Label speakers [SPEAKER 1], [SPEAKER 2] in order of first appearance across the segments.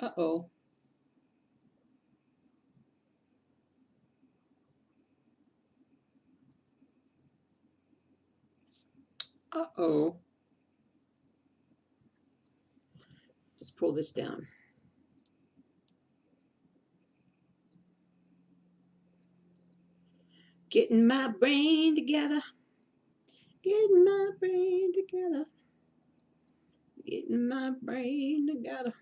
[SPEAKER 1] Uh-oh. Uh-oh. Let's pull this down. Getting my brain together. Getting my brain together. Getting my brain together.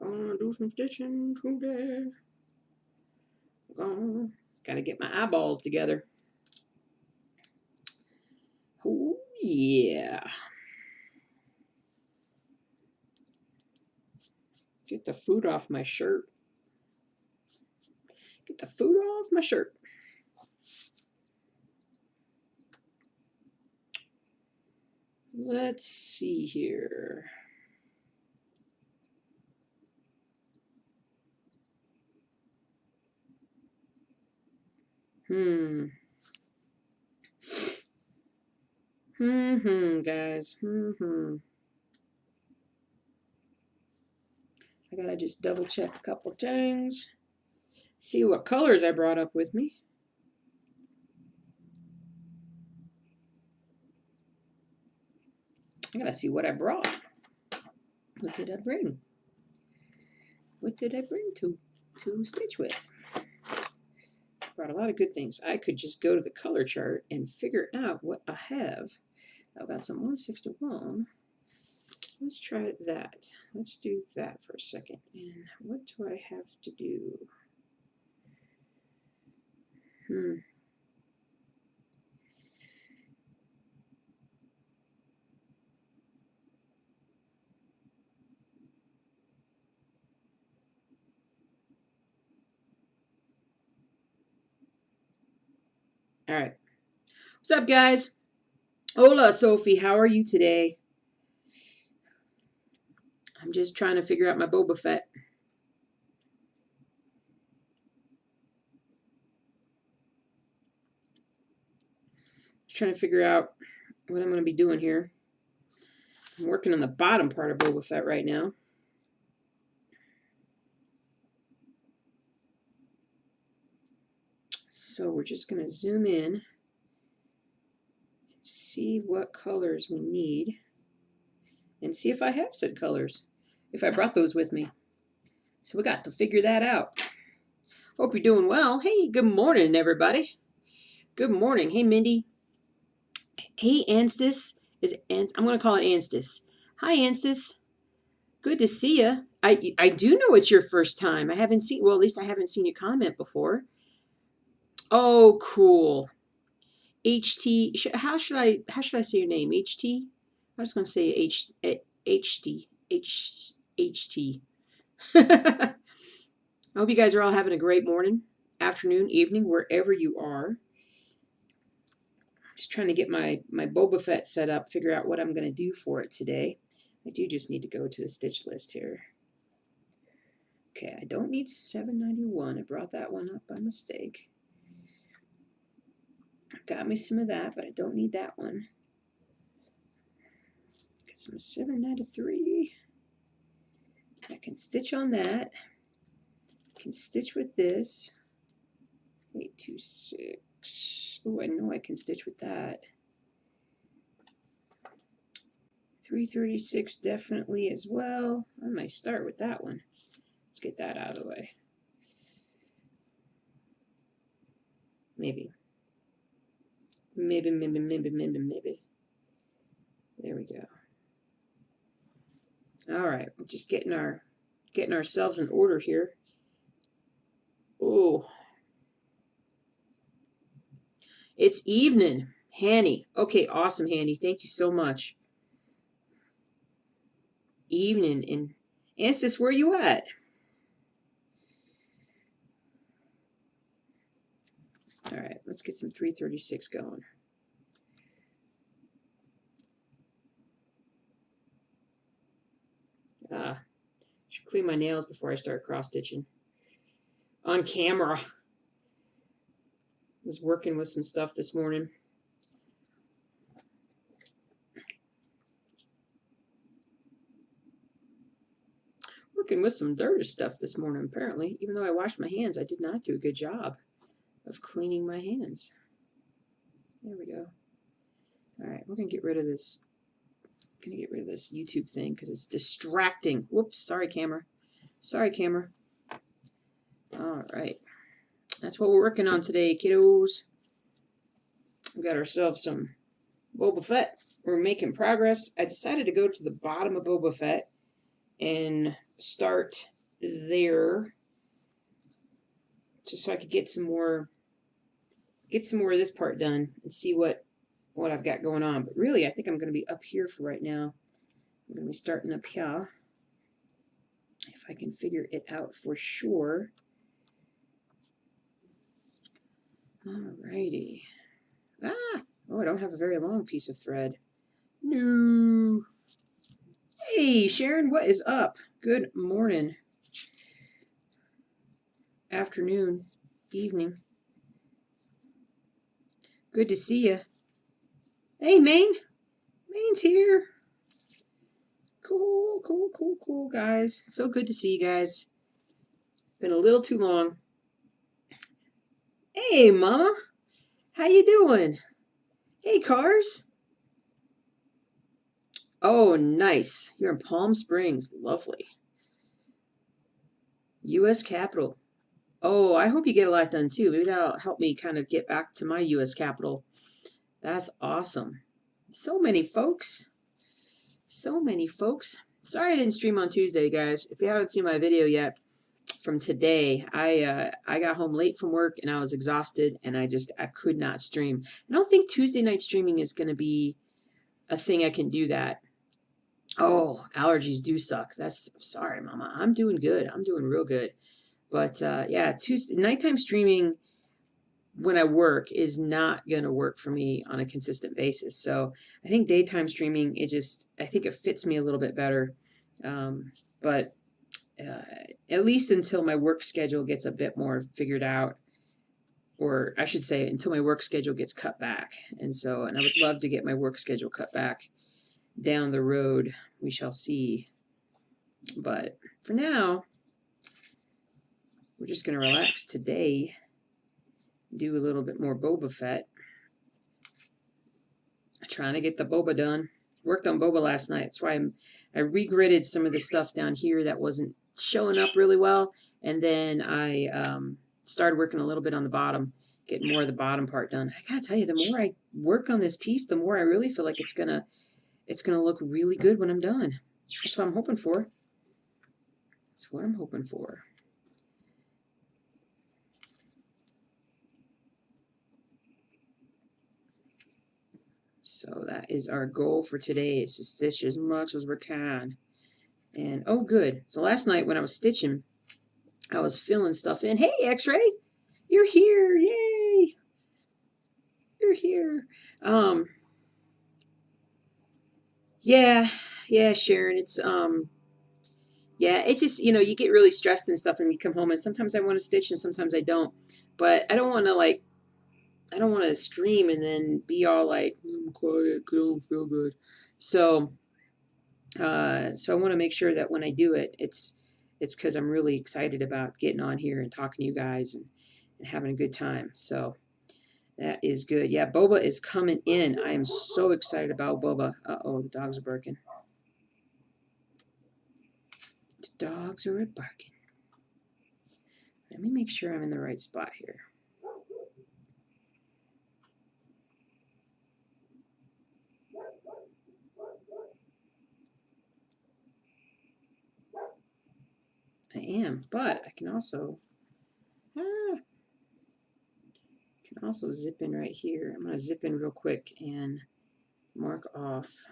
[SPEAKER 1] Gonna do some stitching today. Gotta get my eyeballs together. Oh, yeah. Get the food off my shirt. Get the food off my shirt. Let's see here. Guys. I gotta just double check a couple things. See what colors I brought up with me. I gotta see what I brought. What did I bring? What did I bring to stitch with? Brought a lot of good things. I could just go to the color chart and figure out what I have. I've got some 161. Let's try that. Let's do that for a second. And what do I have to do? All right. What's up, guys? Hola, Sophie. How are you today? I'm just trying to figure out my Boba Fett. Just trying to figure out what I'm going to be doing here. I'm working on the bottom part of Boba Fett right now. So we're just going to zoom in and see what colors we need and see if I have said colors, if I brought those with me. So we got to figure that out. Hope you're doing well. Hey, good morning, everybody. Good morning. Hey, Mindy. Hey, Anstis. I'm going to call it Anstis. Hi, Anstis. Good to see you. I do know it's your first time. I haven't seen, well, at least I haven't seen you comment before. Oh, cool. HT. How should I say your name? HT. I'm just going to say HT. HT. I hope you guys are all having a great morning, afternoon, evening, wherever you are. Just trying to get my Boba Fett set up, figure out what I'm going to do for it today. I do just need to go to the stitch list here. Okay, I don't need 791. I brought that one up by mistake. Got me some of that, but I don't need that one. Get some 793. I can stitch on that. I can stitch with this. 826. Oh, I know I can stitch with that. 336 definitely as well. I might start with that one. Let's get that out of the way. Maybe. Maybe. There we go. All right, we're just getting ourselves in order here. Oh, it's evening, Hanny. Okay, awesome, Hanny. Thank you so much. Evening, and Anstis, where you at? All right, let's get some 336 going. Should clean my nails before I start cross stitching. On camera. Was working with some stuff this morning. working with some dirty stuff this morning, apparently. Even though I washed my hands, I did not do a good job of cleaning my hands. There we go. All right, we're going to get rid of this. Going to get rid of this YouTube thing because it's distracting. Whoops, sorry, camera. Sorry, camera. All right. That's what we're working on today, kiddos. We got ourselves some Boba Fett. We're making progress. I decided to go to the bottom of Boba Fett and start there just so I could get some more of this part done and see what I've got going on. But really, I think I'm going to be up here for right now. I'm going to be starting up here if I can figure it out for sure. Alrighty. Oh, I don't have a very long piece of thread. No. Hey, Sharon, what is up? Good morning. Afternoon. Evening. Good to see you. Hey, Maine. Maine's here. Cool, cool, cool, cool, guys. So good to see you guys. Been a little too long. Hey, Mama. How you doing? Hey, Cars. Oh, nice. You're in Palm Springs. Lovely. U.S. Capitol. Oh, I hope you get a lot done, too. Maybe that'll help me kind of get back to my U.S. Capitol. That's awesome. So many folks. So many folks. Sorry I didn't stream on Tuesday, guys. If you haven't seen my video yet from today, I got home late from work and I was exhausted and I could not stream. I don't think Tuesday night streaming is going to be a thing I can do that. Oh, allergies do suck. Sorry, Mama. I'm doing good. I'm doing real good. But yeah, Tuesday nighttime streaming when I work is not going to work for me on a consistent basis. So I think daytime streaming, I think it fits me a little bit better. But at least until my work schedule gets a bit more figured out, or I should say until my work schedule gets cut back. And I would love to get my work schedule cut back down the road. We shall see. But for now, we're just going to relax today. Do a little bit more Boba Fett. Trying to get the Boba done. Worked on Boba last night. That's why I regridded some of the stuff down here that wasn't showing up really well. And then I started working a little bit on the bottom, getting more of the bottom part done. I gotta tell you, the more I work on this piece, the more I really feel like it's gonna look really good when I'm done. That's what I'm hoping for. That's what I'm hoping for. So that is our goal for today, is to stitch as much as we can. And, oh, good. So last night when I was stitching, I was filling stuff in. Hey, X-Ray! You're here! Yay! You're here. Yeah, Sharon. It's, yeah, it just, you get really stressed and stuff when you come home. And sometimes I want to stitch and sometimes I don't. But I don't want to stream and then be all like, I'm quiet, I don't feel good. So I want to make sure that when I do it, it's because I'm really excited about getting on here and talking to you guys and having a good time. So that is good. Yeah, Boba is coming in. I am so excited about Boba. Uh-oh, the dogs are barking. The dogs are barking. Let me make sure I'm in the right spot here. I am, but I can also zip in right here. I'm going to zip in real quick and mark off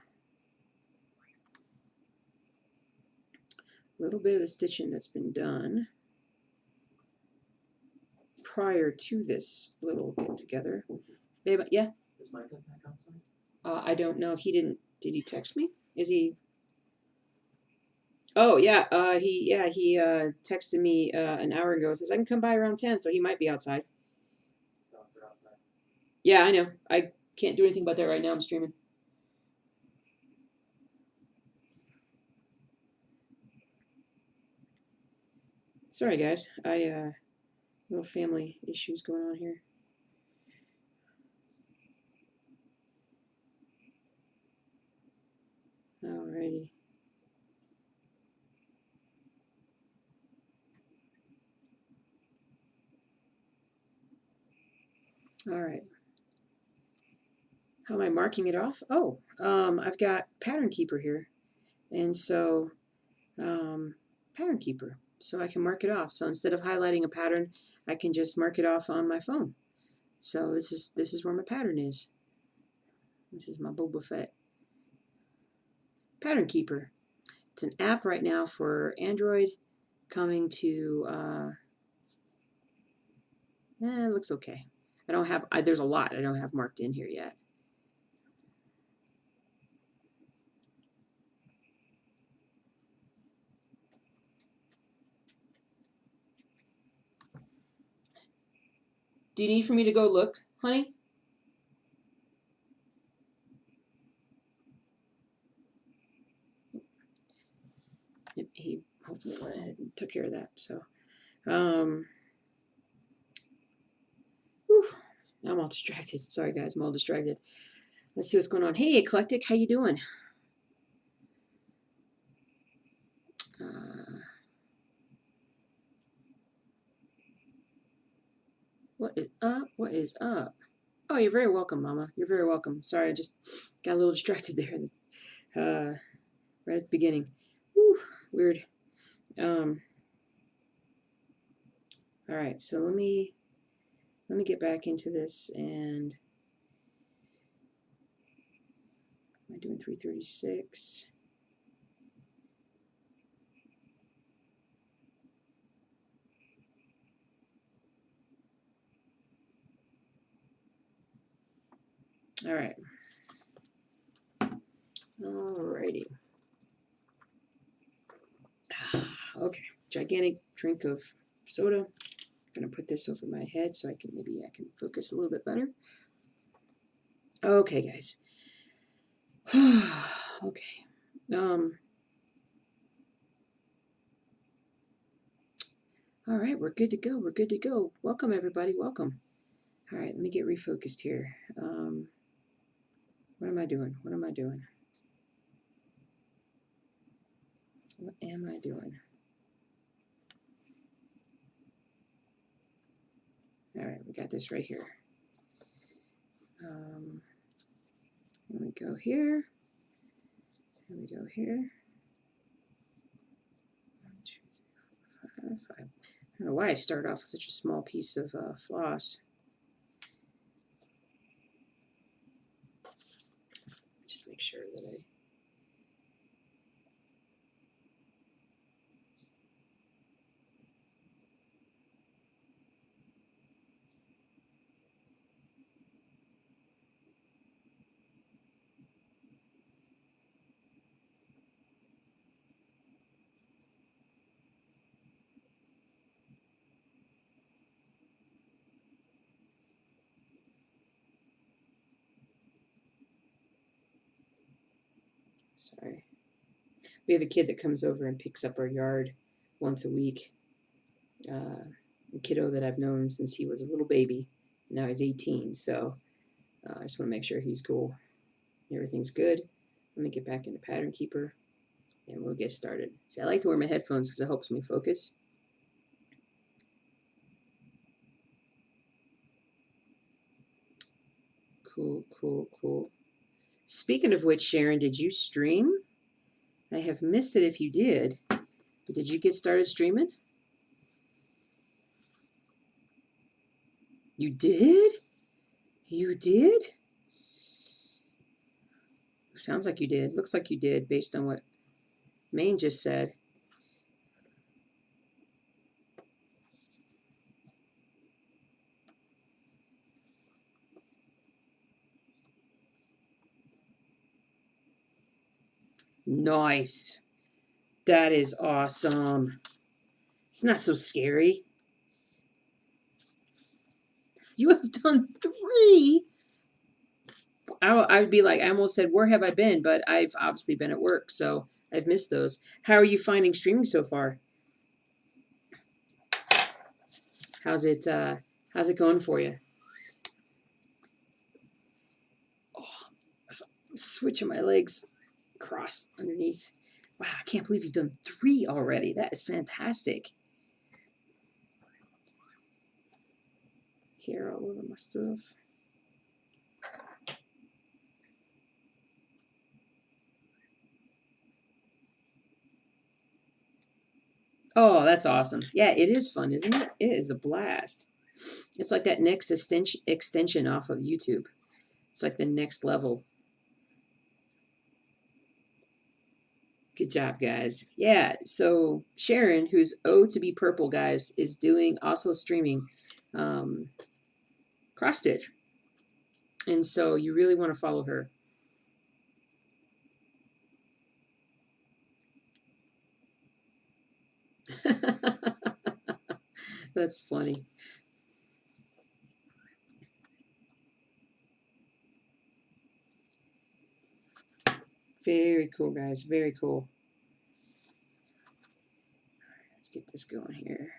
[SPEAKER 1] a little bit of the stitching that's been done prior to this little get together. Babe, yeah?
[SPEAKER 2] Is Mike back outside?
[SPEAKER 1] I don't know. He didn't. Did he text me? Is he? Oh yeah. He texted me an hour ago. Says I can come by around 10, so he might be outside.
[SPEAKER 2] Dogs are outside.
[SPEAKER 1] Yeah, I know. I can't do anything about that right now. I'm streaming. Sorry, guys. Little family issues going on here. Alrighty. All right. How am I marking it off? Oh, I've got Pattern Keeper here. And so, Pattern Keeper. So I can mark it off. So instead of highlighting a pattern, I can just mark it off on my phone. So this is where my pattern is. This is my Boba Fett. Pattern Keeper. It's an app right now for Android, coming to, it looks okay. I don't have, there's a lot I don't have marked in here yet. Do you need for me to go look, honey? He hopefully went ahead and took care of that. So, whew, now I'm all distracted. Sorry, guys, I'm all distracted. Let's see what's going on. Hey, Eclectic, how you doing? What is up? What is up? Oh, you're very welcome, Mama. You're very welcome. Sorry, I just got a little distracted there, right at the beginning. Whew, weird. All right, so let me get back into this. And am I doing 336? All right. Alrighty. Okay, gigantic drink of soda. I'm gonna put this over my head so I can focus a little bit better. Okay, guys. Okay. All right, we're good to go. We're good to go. Welcome, everybody. Welcome. All right, let me get refocused here. What am I doing? What am I doing? What am I doing? All right, we got this right here. Let me go here. Let me go here. 1, 2, 3, 4, 5, 5. I don't know why I started off with such a small piece of floss. Just make sure that I. Sorry. We have a kid that comes over and picks up our yard once a week. A kiddo that I've known since he was a little baby. Now he's 18, so I just want to make sure he's cool. Everything's good. Let me get back into Pattern Keeper, and we'll get started. See, I like to wear my headphones because it helps me focus. Cool, cool, cool. Speaking of which, Sharon, did you stream? I have missed it if you did. But did you get started streaming? You did? You did? Sounds like you did. Looks like you did based on what Maine just said. Nice. That is awesome. It's not so scary. You have done 3. I would be like, I almost said, where have I been? But I've obviously been at work, so I've missed those. How are you finding streaming so far? How's it going for you? Oh, switching my legs across underneath. Wow, I can't believe you've done 3 already. That is fantastic. Hair all over my stuff. Oh, that's awesome. Yeah, it is fun, isn't it? It is a blast. It's like that next extension off of YouTube. It's like the next level. Good job, guys. Yeah, so Sharon, who's O to be purple, guys, is doing also streaming cross stitch. And so you really want to follow her. That's funny. Very cool, guys. Very cool. Let's get this going here.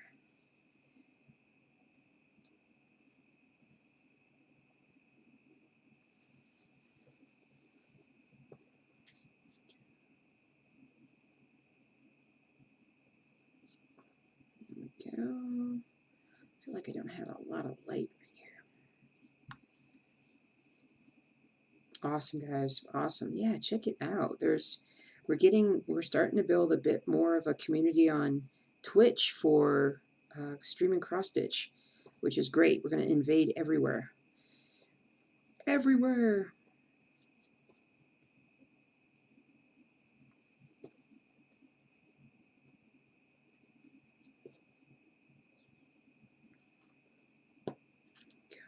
[SPEAKER 1] There we go. I feel like I don't have a lot of light right here. Awesome, guys. Awesome. Yeah, check it out. We're starting to build a bit more of a community on Twitch for streaming cross stitch, which is great. We're going to invade everywhere. Everywhere.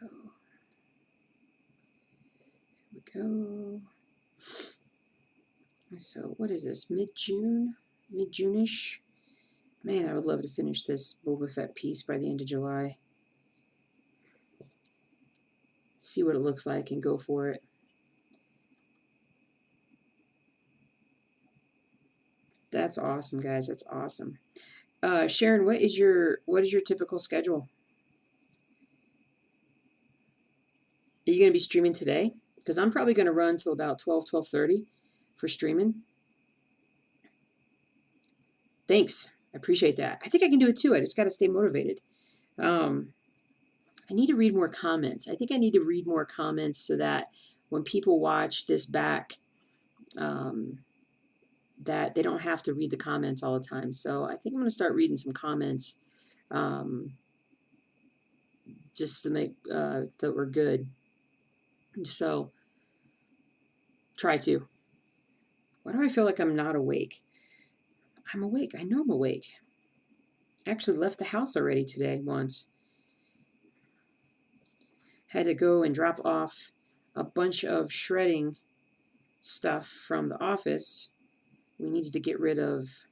[SPEAKER 1] Go. Here we go. So what is this? Mid-June? Mid-June-ish? Man, I would love to finish this Boba Fett piece by the end of July. See what it looks like and go for it. That's awesome, guys. That's awesome. Sharon, what is your typical schedule? Are you going to be streaming today? Because I'm probably going to run till about 12:30 for streaming. Thanks. I appreciate that. I think I can do it too. I just got to stay motivated. I need to read more comments. I think I need to read more comments so that when people watch this back, that they don't have to read the comments all the time. So I think I'm going to start reading some comments just to make that we're good. So try to. Why do I feel like I'm not awake? I'm awake. I know I'm awake. I actually left the house already today once. Had to go and drop off a bunch of shredding stuff from the office. We needed to get rid of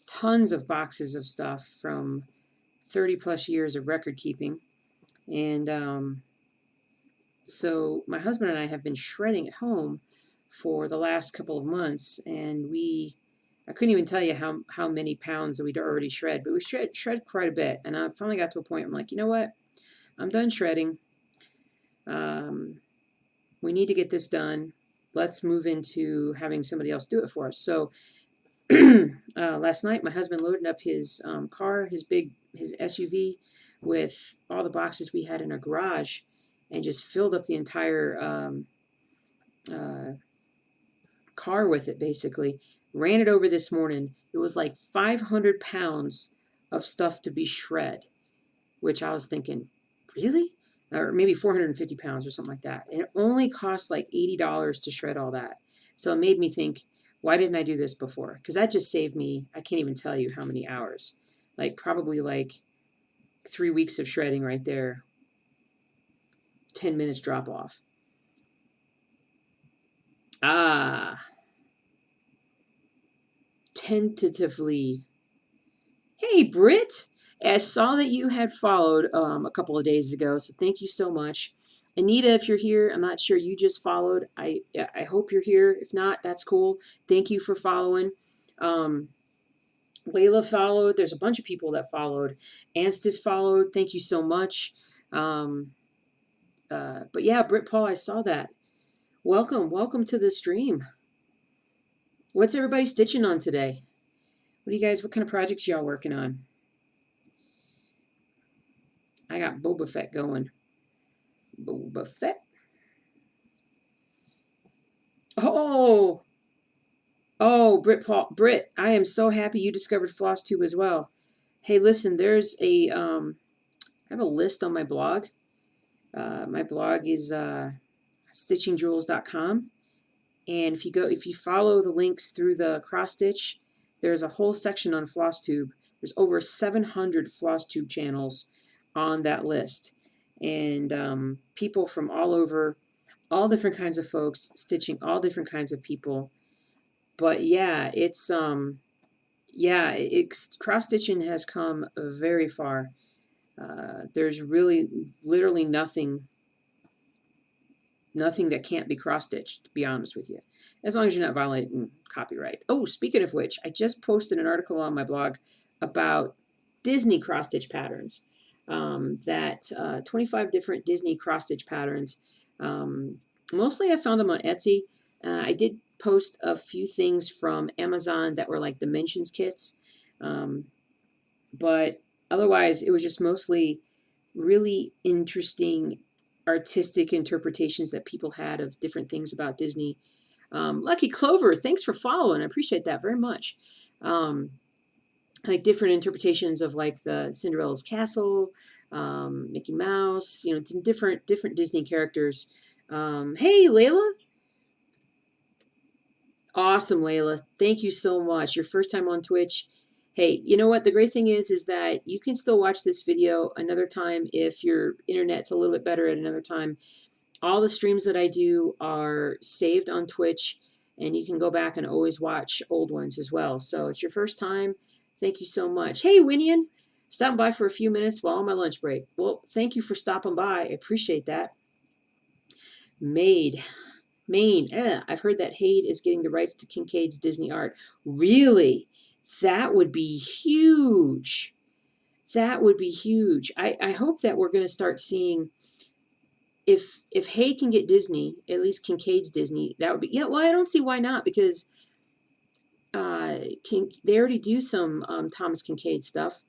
[SPEAKER 1] tons of boxes of stuff from 30 plus years of record keeping. And so my husband and I have been shredding at home for the last couple of months, and I couldn't even tell you how many pounds that we'd already shred, but we shred quite a bit. And I finally got to a point where I'm like, you know what? I'm done shredding. We need to get this done. Let's move into having somebody else do it for us. So last night, my husband loaded up his car, his SUV, with all the boxes we had in our garage, and just filled up the entire car with it, basically. Ran it over this morning. It was like 500 pounds of stuff to be shred, which I was thinking, really? Or maybe 450 pounds or something like that. And it only cost like $80 to shred all that. So it made me think, why didn't I do this before? Because that just saved me, I can't even tell you how many hours. Like probably like 3 weeks of shredding right there. 10 minutes drop off. Tentatively. Hey, Britt. I saw that you had followed a couple of days ago, so thank you so much. Anita, if you're here, I'm not sure you just followed. I hope you're here. If not, that's cool. Thank you for following. Layla followed. There's a bunch of people that followed. Anstis followed. Thank you so much. But yeah, Britt Paul, I saw that. Welcome to the stream. What's everybody stitching on today? What kind of projects y'all working on? I got Boba Fett going. Boba Fett. Oh, Britt, I am so happy you discovered FlossTube as well. Hey, listen, there's I have a list on my blog. My blog is stitchingjewels.com. And if you follow the links through the cross stitch, there's a whole section on FlossTube. There's over 700 FlossTube channels on that list. And people from all over, all different kinds of folks, stitching all different kinds of people. But yeah, cross stitching has come very far. There's really literally nothing that can't be cross stitched, to be honest with you, as long as you're not violating copyright. Oh, speaking of which, I just posted an article on my blog about Disney cross stitch patterns. 25 different Disney cross stitch patterns. Mostly I found them on Etsy. I did post a few things from Amazon that were like dimensions kits. But otherwise, it was just mostly really interesting artistic interpretations that people had of different things about Disney. Lucky Clover, thanks for following. I appreciate that very much. Like different interpretations of like the Cinderella's Castle, Mickey Mouse, some different Disney characters. Hey, Layla. Awesome, Layla. Thank you so much. Your first time on Twitch. Hey, you know what? The great thing is that you can still watch this video another time if your internet's a little bit better at another time. All the streams that I do are saved on Twitch, and you can go back and always watch old ones as well. So it's your first time. Thank you so much. Hey, Winian, stopping by for a few minutes while on my lunch break. Well, thank you for stopping by. I appreciate that. Maine. I've heard that Haid is getting the rights to Kincaid's Disney art. Really? That would be huge. That would be huge. I hope that we're going to start seeing if Haid can get Disney, at least Kincaid's Disney, that would be, yeah, well, I don't see why not, because they already do some Thomas Kincaid stuff.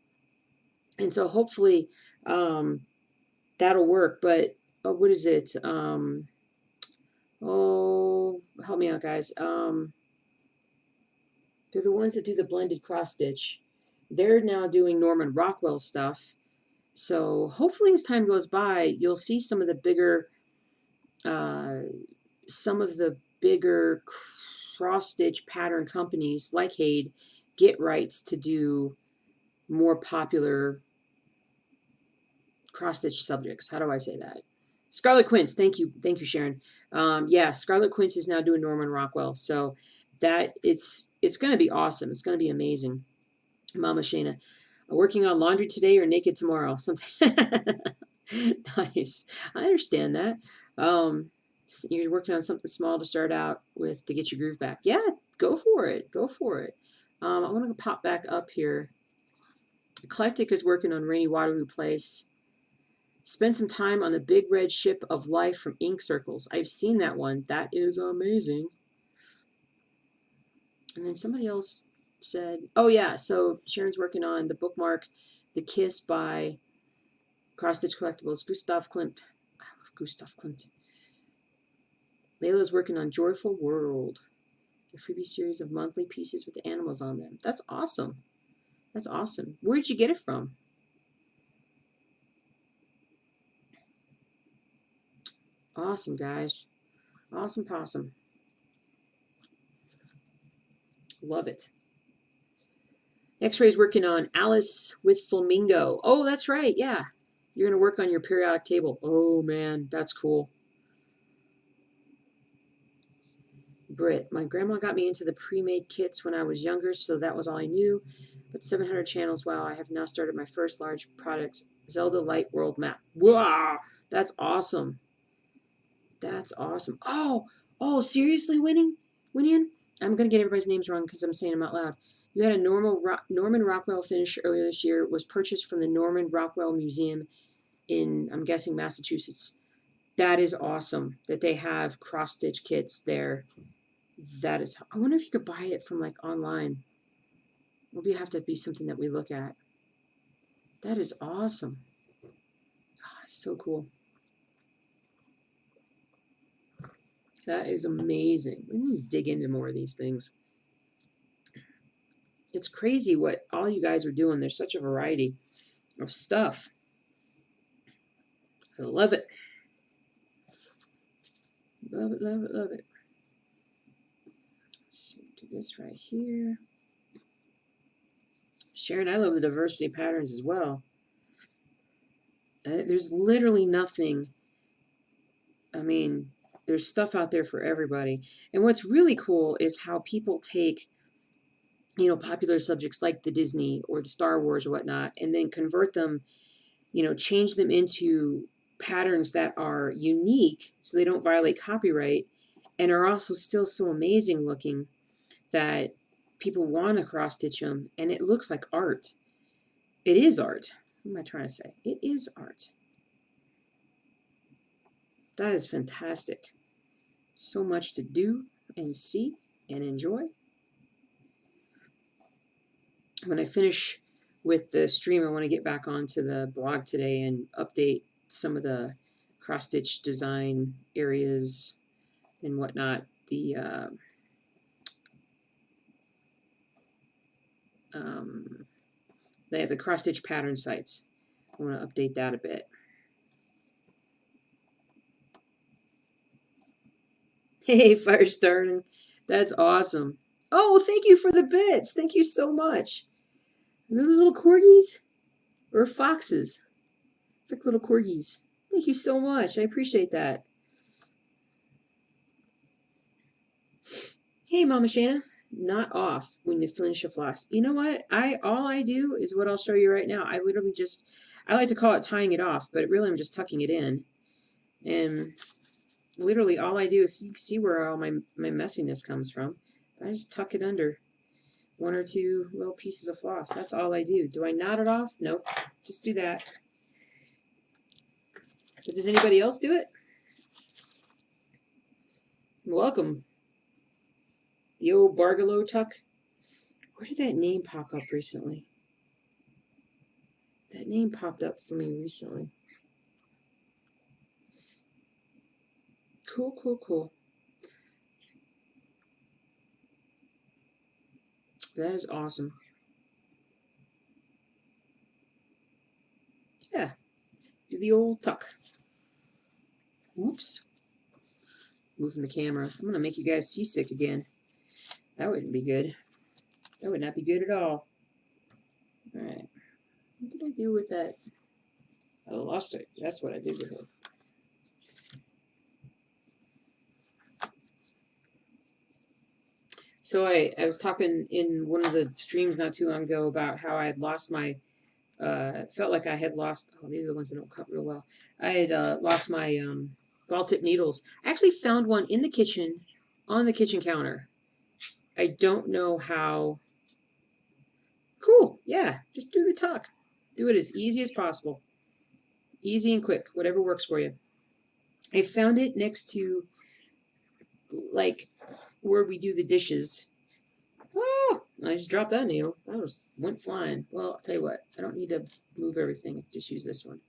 [SPEAKER 1] And so hopefully that'll work. But what is it? Oh, help me out, guys. They're the ones that do the blended cross stitch. They're now doing Norman Rockwell stuff. So hopefully as time goes by, you'll see some of the bigger cross stitch pattern companies like Haid get rights to do more popular cross stitch subjects. How do I say that? Scarlet Quince, thank you, Sharon. Yeah, Scarlet Quince is now doing Norman Rockwell, so that it's going to be awesome. It's going to be amazing. Mama Shayna, working on laundry today or naked tomorrow? Something nice. I understand that. You're working on something small to start out with to get your groove back. Yeah, go for it. Go for it. I want to pop back up here. Eclectic is working on Rainy Waterloo Place. Spend some time on the Big Red Ship of Life from Ink Circles. I've seen that one. That is amazing. And then somebody else said, oh yeah, so Sharon's working on the bookmark, The Kiss by Cross Stitch Collectibles, Gustav Klimt. I love Gustav Klimt. Layla's working on Joyful World, a freebie series of monthly pieces with animals on them. That's awesome. That's awesome. Where'd you get it from? Awesome, guys. Awesome possum. Love it. X-Ray's working on Alice with Flamingo. Oh, that's right. Yeah. You're going to work on your periodic table. Oh, man. That's cool. Britt, my grandma got me into the pre-made kits when I was younger, so that was all I knew. But 700 channels, wow, I have now started my first large products, Zelda Light World map. Wow, that's awesome. That's awesome. Oh, seriously, Winian? I'm going to get everybody's names wrong because I'm saying them out loud. You had a Norman Rockwell finish earlier this year. It was purchased from the Norman Rockwell Museum in, I'm guessing, Massachusetts. That is awesome that they have cross-stitch kits there. That is, I wonder if you could buy it from like online. Maybe have to be something that we look at. That is awesome. Oh, so cool. That is amazing. We need to dig into more of these things. It's crazy what all you guys are doing. There's such a variety of stuff. I love it. Love it, love it, love it. Let's see, do this right here. Sharon, I love the diversity patterns as well. There's literally nothing. I mean, there's stuff out there for everybody. And what's really cool is how people take, you know, popular subjects like the Disney or the Star Wars or whatnot, and then convert them, you know, change them into patterns that are unique so they don't violate copyright and are also still so amazing looking that people want to cross stitch them, and it looks like art. It is art. What am I trying to say? It is art. That is fantastic. So much to do and see and enjoy. When I finish with the stream, I want to get back onto the blog today and update some of the cross-stitch design areas and whatnot. They have the cross-stitch pattern sites. I want to update that a bit. Hey, Firestarter. That's awesome. Oh, thank you for the bits. Thank you so much. Are those little corgis? Or foxes? It's like little corgis. Thank you so much. I appreciate that. Hey, Mama Shana. Not off when you finish a floss. You know what? All I do is what I'll show you right now. I literally just, I like to call it tying it off, but really I'm just tucking it in. And literally all I do is, you can see where all my messiness comes from. I just tuck it under one or two little pieces of floss. That's all I do. Do I knot it off? Nope. Just do that. But does anybody else do it? Welcome. The old Bargalow tuck. Where did that name pop up recently? That name popped up for me recently. Cool, cool, cool. That is awesome. Yeah. Do the old tuck. Oops. Moving the camera. I'm going to make you guys seasick again. That wouldn't be good. That would not be good at all. Alright. What did I do with that? I lost it. That's what I did with it. So I was talking in one of the streams not too long ago about how I had lost my, felt like I had lost, oh, these are the ones that don't cut real well. I had lost my ball tip needles. I actually found one in the kitchen, on the kitchen counter. I don't know how. Cool, yeah, just do the tuck. Do it as easy as possible. Easy and quick, whatever works for you. I found it next to, like, where we do the dishes. Oh, I just dropped that needle. That just went flying. Well, I'll tell you what, I don't need to move everything. Just use this one.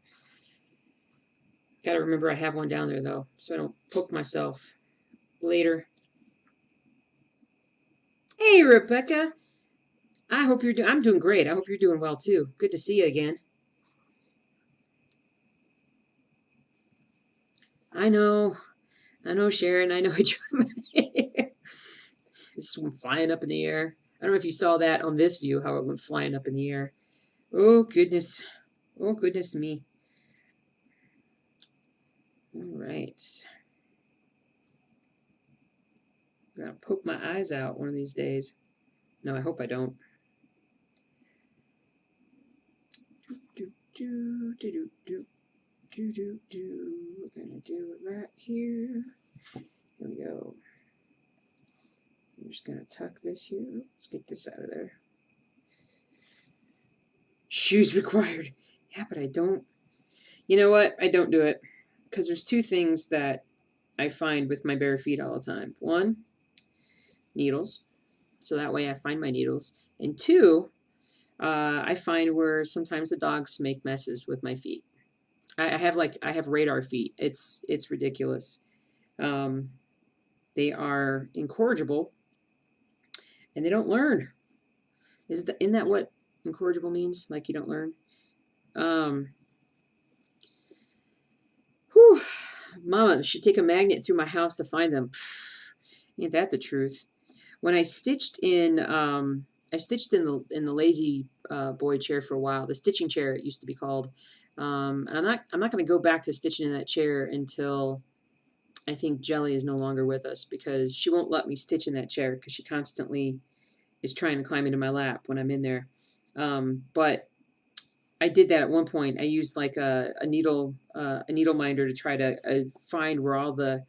[SPEAKER 1] Gotta remember I have one down there, though, so I don't poke myself later. Hey, Rebecca. I hope you're doing, I'm doing great. I hope you're doing well, too. Good to see you again. I know, Sharon. I know this went flying up in the air. I don't know if you saw that on this view, how it went flying up in the air. Oh, goodness. Oh, goodness me. All right. I'm going to poke my eyes out one of these days. No, I hope I don't. We're going to do it right here. Here we go. I'm just going to tuck this here. Let's get this out of there. shoes required. Yeah, but I don't. You know what? I don't do it. Because there's two things that I find with my bare feet all the time. One, needles. So that way I find my needles. And two, I find where sometimes the dogs make messes with my feet. I have radar feet. It's ridiculous. Um, they are incorrigible and they don't learn. Isn't that what incorrigible means? Like you don't learn? Um, whew, Mama should take a magnet through my house to find them. Ain't that the truth? When I stitched in the lazy boy chair for a while. The stitching chair it used to be called. And I'm not going to go back to stitching in that chair until I think Jelly is no longer with us because she won't let me stitch in that chair because she constantly is trying to climb into my lap when I'm in there. But I did that at one point. I used like a needle minder to try to find where all the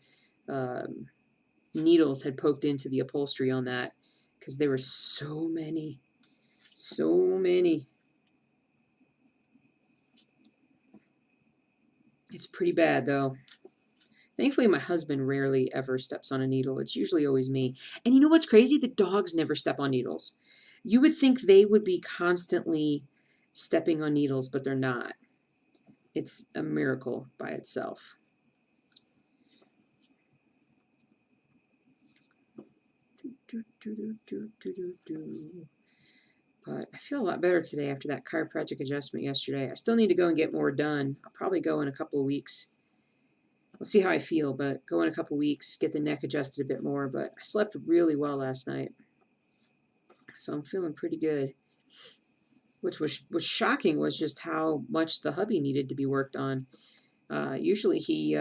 [SPEAKER 1] um, needles had poked into the upholstery on that because there were so many, so many. It's pretty bad though. Thankfully, my husband rarely ever steps on a needle. It's usually always me. And you know what's crazy? The dogs never step on needles. You would think they would be constantly stepping on needles, but they're not. It's a miracle by itself. But I feel a lot better today after that chiropractic adjustment yesterday. I still need to go and get more done. I'll probably go in a couple of weeks. We'll see how I feel, but go in a couple of weeks, get the neck adjusted a bit more. But I slept really well last night, so I'm feeling pretty good. Which was shocking was just how much the hubby needed to be worked on. Usually he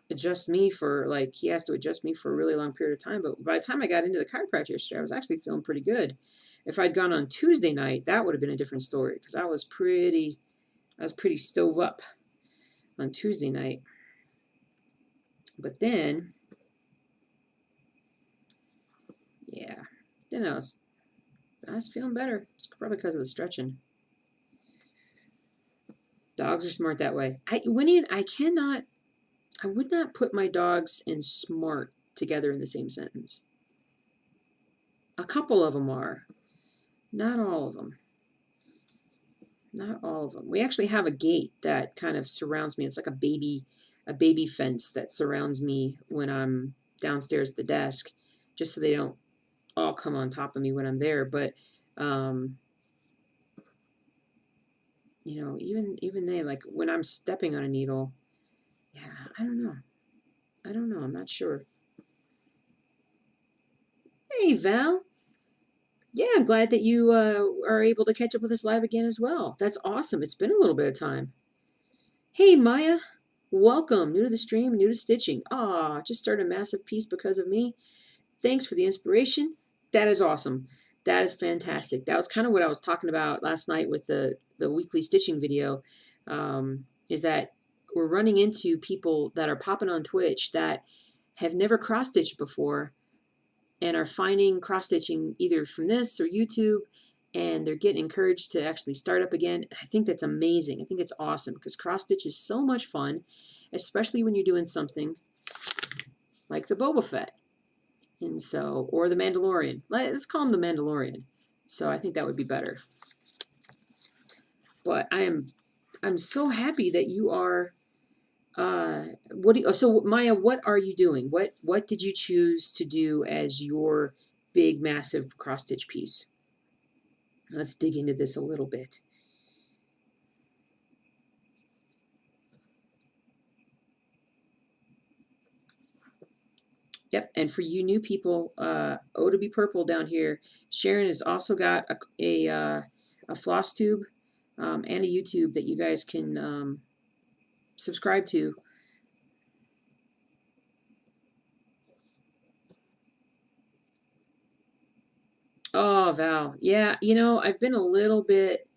[SPEAKER 1] adjusts me for he has to adjust me for a really long period of time. But by the time I got into the chiropractor yesterday, I was actually feeling pretty good. If I'd gone on Tuesday night, that would have been a different story because I was pretty stove up on Tuesday night. But then, yeah, then I was feeling better. It's probably because of the stretching. Dogs are smart that way. I would not put my dogs and smart together in the same sentence. A couple of them are. Not all of them. Not all of them. We actually have a gate that kind of surrounds me. It's like a baby fence that surrounds me when I'm downstairs at the desk, just so they don't all come on top of me when I'm there. But even they, like when I'm stepping on a needle, yeah, I don't know. I'm not sure. Hey, Val. Yeah, I'm glad that you are able to catch up with us live again as well. That's awesome. It's been a little bit of time. Hey, Maya. Welcome. New to the stream, new to stitching. Just started a massive piece because of me. Thanks for the inspiration. That is awesome. That is fantastic. That was kind of what I was talking about last night with the weekly stitching video, is that we're running into people that are popping on Twitch that have never cross-stitched before and are finding cross-stitching either from this or YouTube, and they're getting encouraged to actually start up again. I think that's amazing. I think it's awesome because cross-stitch is so much fun, especially when you're doing something like the Boba Fett. And so, or the Mandalorian. Let's call him the Mandalorian. So I think that would be better. But I'm so happy that you are. So Maya, what are you doing? What did you choose to do as your big, massive cross stitch piece? Let's dig into this a little bit. Yep, and for you new people, O to be purple down here. Sharon has also got a floss tube and a YouTube that you guys can subscribe to. Oh, Val. Yeah, I've been a little bit,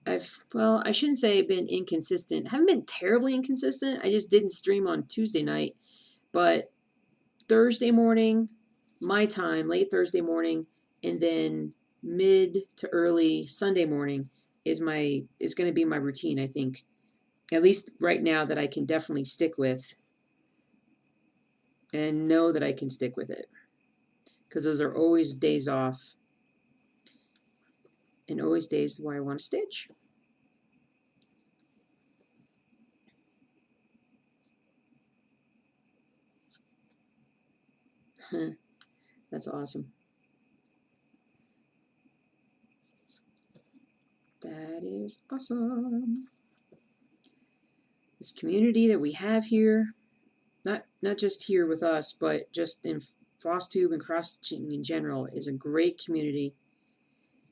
[SPEAKER 1] I shouldn't say I've been inconsistent. I haven't been terribly inconsistent. I just didn't stream on Tuesday night. But Thursday morning, my time, late Thursday morning, and then mid to early Sunday morning, is going to be my routine, I think. At least right now, that I can definitely stick with and know that I can stick with it. Because those are always days off and always days where I want to stitch. That's awesome. That is awesome. This community that we have here, not just here with us, but just in floss tube and cross stitching in general, is a great community.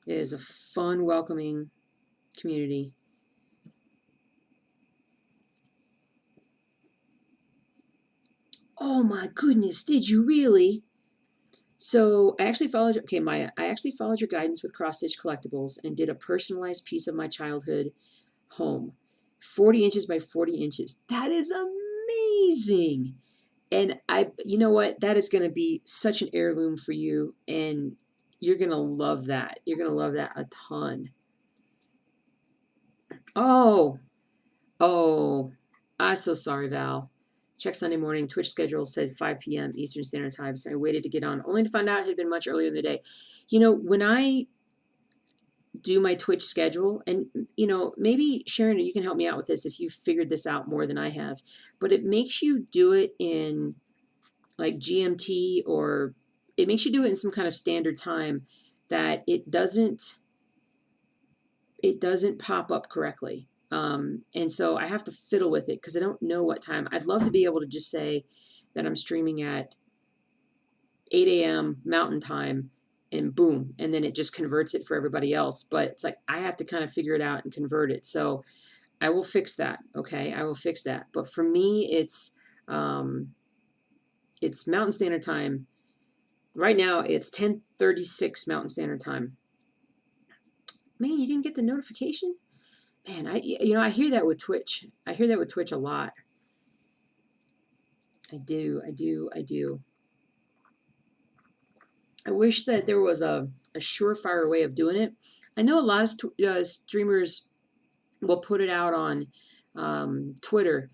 [SPEAKER 1] It is a fun, welcoming community. Oh my goodness, did you really? So I actually followed, okay, Maya, I actually followed your guidance with cross stitch collectibles and did a personalized piece of my childhood home. 40 inches by 40 inches. That is amazing. And you know what? That is going to be such an heirloom for you, and you're going to love that. You're going to love that a ton. Oh, I'm so sorry, Val. Check Sunday morning. Twitch schedule said 5 p.m. Eastern Standard Time, so I waited to get on, only to find out it had been much earlier in the day. You know, when I do my Twitch schedule, and, you know, maybe, Sharon, you can help me out with this if you figured this out more than I have, but it makes you do it in, like, GMT, or it makes you do it in some kind of standard time that it doesn't pop up correctly. And so I have to fiddle with it because I don't know what time. I'd love to be able to just say that I'm streaming at 8 a.m. Mountain Time, and boom, and then it just converts it for everybody else. But it's like I have to kind of figure it out and convert it. So I will fix that. Okay, I will fix that. But for me, it's Mountain Standard Time. Right now, it's 10:36 Mountain Standard Time. Man, you didn't get the notification? Man, I hear that with Twitch. I hear that with Twitch a lot. I do. I wish that there was a surefire way of doing it. I know a lot of streamers will put it out on Twitter,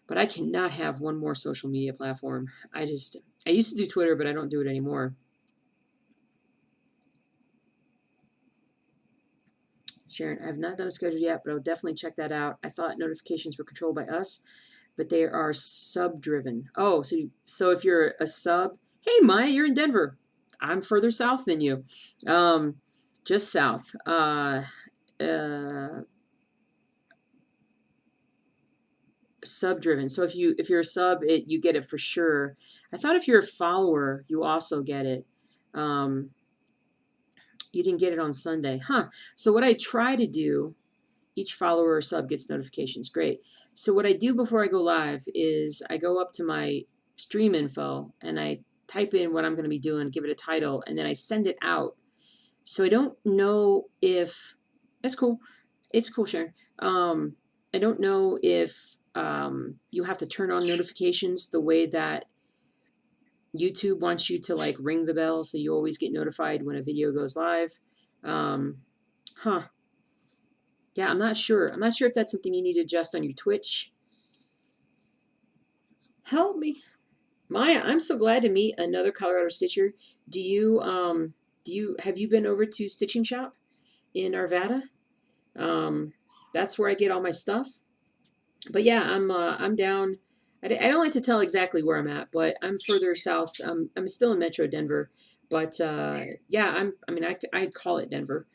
[SPEAKER 1] but I cannot have one more social media platform. I used to do Twitter, but I don't do it anymore. Sharon, I have not done a schedule yet, but I'll definitely check that out. I thought notifications were controlled by us, but they are sub-driven. Oh, so if you're a sub, hey Maya, you're in Denver. I'm further south than you, just south. Sub-driven. So if you're a sub, you get it for sure. I thought if you're a follower, you also get it. You didn't get it on Sunday, huh? So what I try to do, each follower or sub gets notifications. Great. So what I do before I go live is I go up to my stream info and I type in what I'm going to be doing, give it a title, and then I send it out. So I don't know if that's cool. It's cool, Sharon. I don't know if you have to turn on notifications the way that YouTube wants you to, like, ring the bell so you always get notified when a video goes live. Huh. Yeah, I'm not sure. I'm not sure if that's something you need to adjust on your Twitch. Help me. Maya, I'm so glad to meet another Colorado Stitcher. Have you been over to Stitching Shop in Arvada? That's where I get all my stuff. But yeah, I'm down. I don't like to tell exactly where I'm at, but I'm further south. I'm still in Metro Denver, but yeah, I'd call it Denver.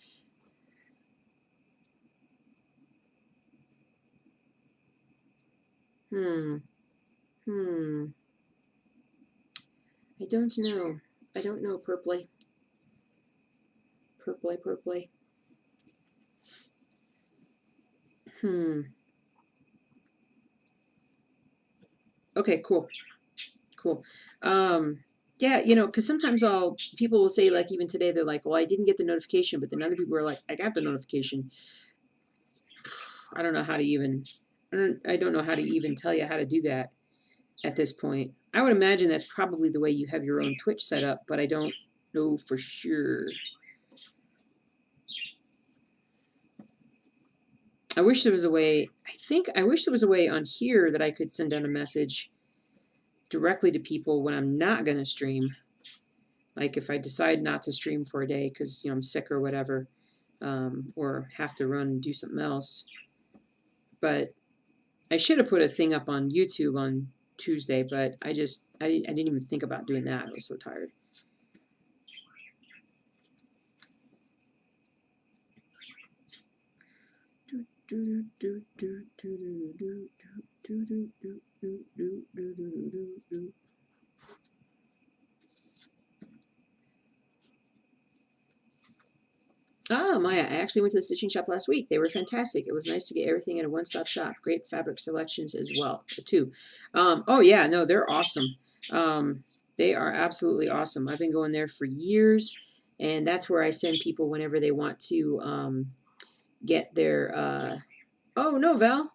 [SPEAKER 1] Hmm. I don't know. I don't know, Purpley. Purpley. Okay, cool. Yeah, because sometimes people will say, like, even today, they're like, well, I didn't get the notification, but then other people are like, I got the notification. I don't know how to even, I don't know how to even tell you how to do that at this point. I would imagine that's probably the way you have your own Twitch set up, but I don't know for sure. I wish there was a way, I wish there was a way on here that I could send out a message directly to people when I'm not going to stream. Like if I decide not to stream for a day because, I'm sick or whatever, or have to run and do something else. But I should have put a thing up on YouTube on Tuesday, but I didn't even think about doing that. I was so tired. Ah, Maya, I actually went to the stitching shop last week. They were fantastic. It was nice to get everything at a one-stop shop. Great fabric selections as well, too. Oh, yeah, no, they're awesome. They are absolutely awesome. I've been going there for years, and that's where I send people whenever they want to get their... Oh, no, Val.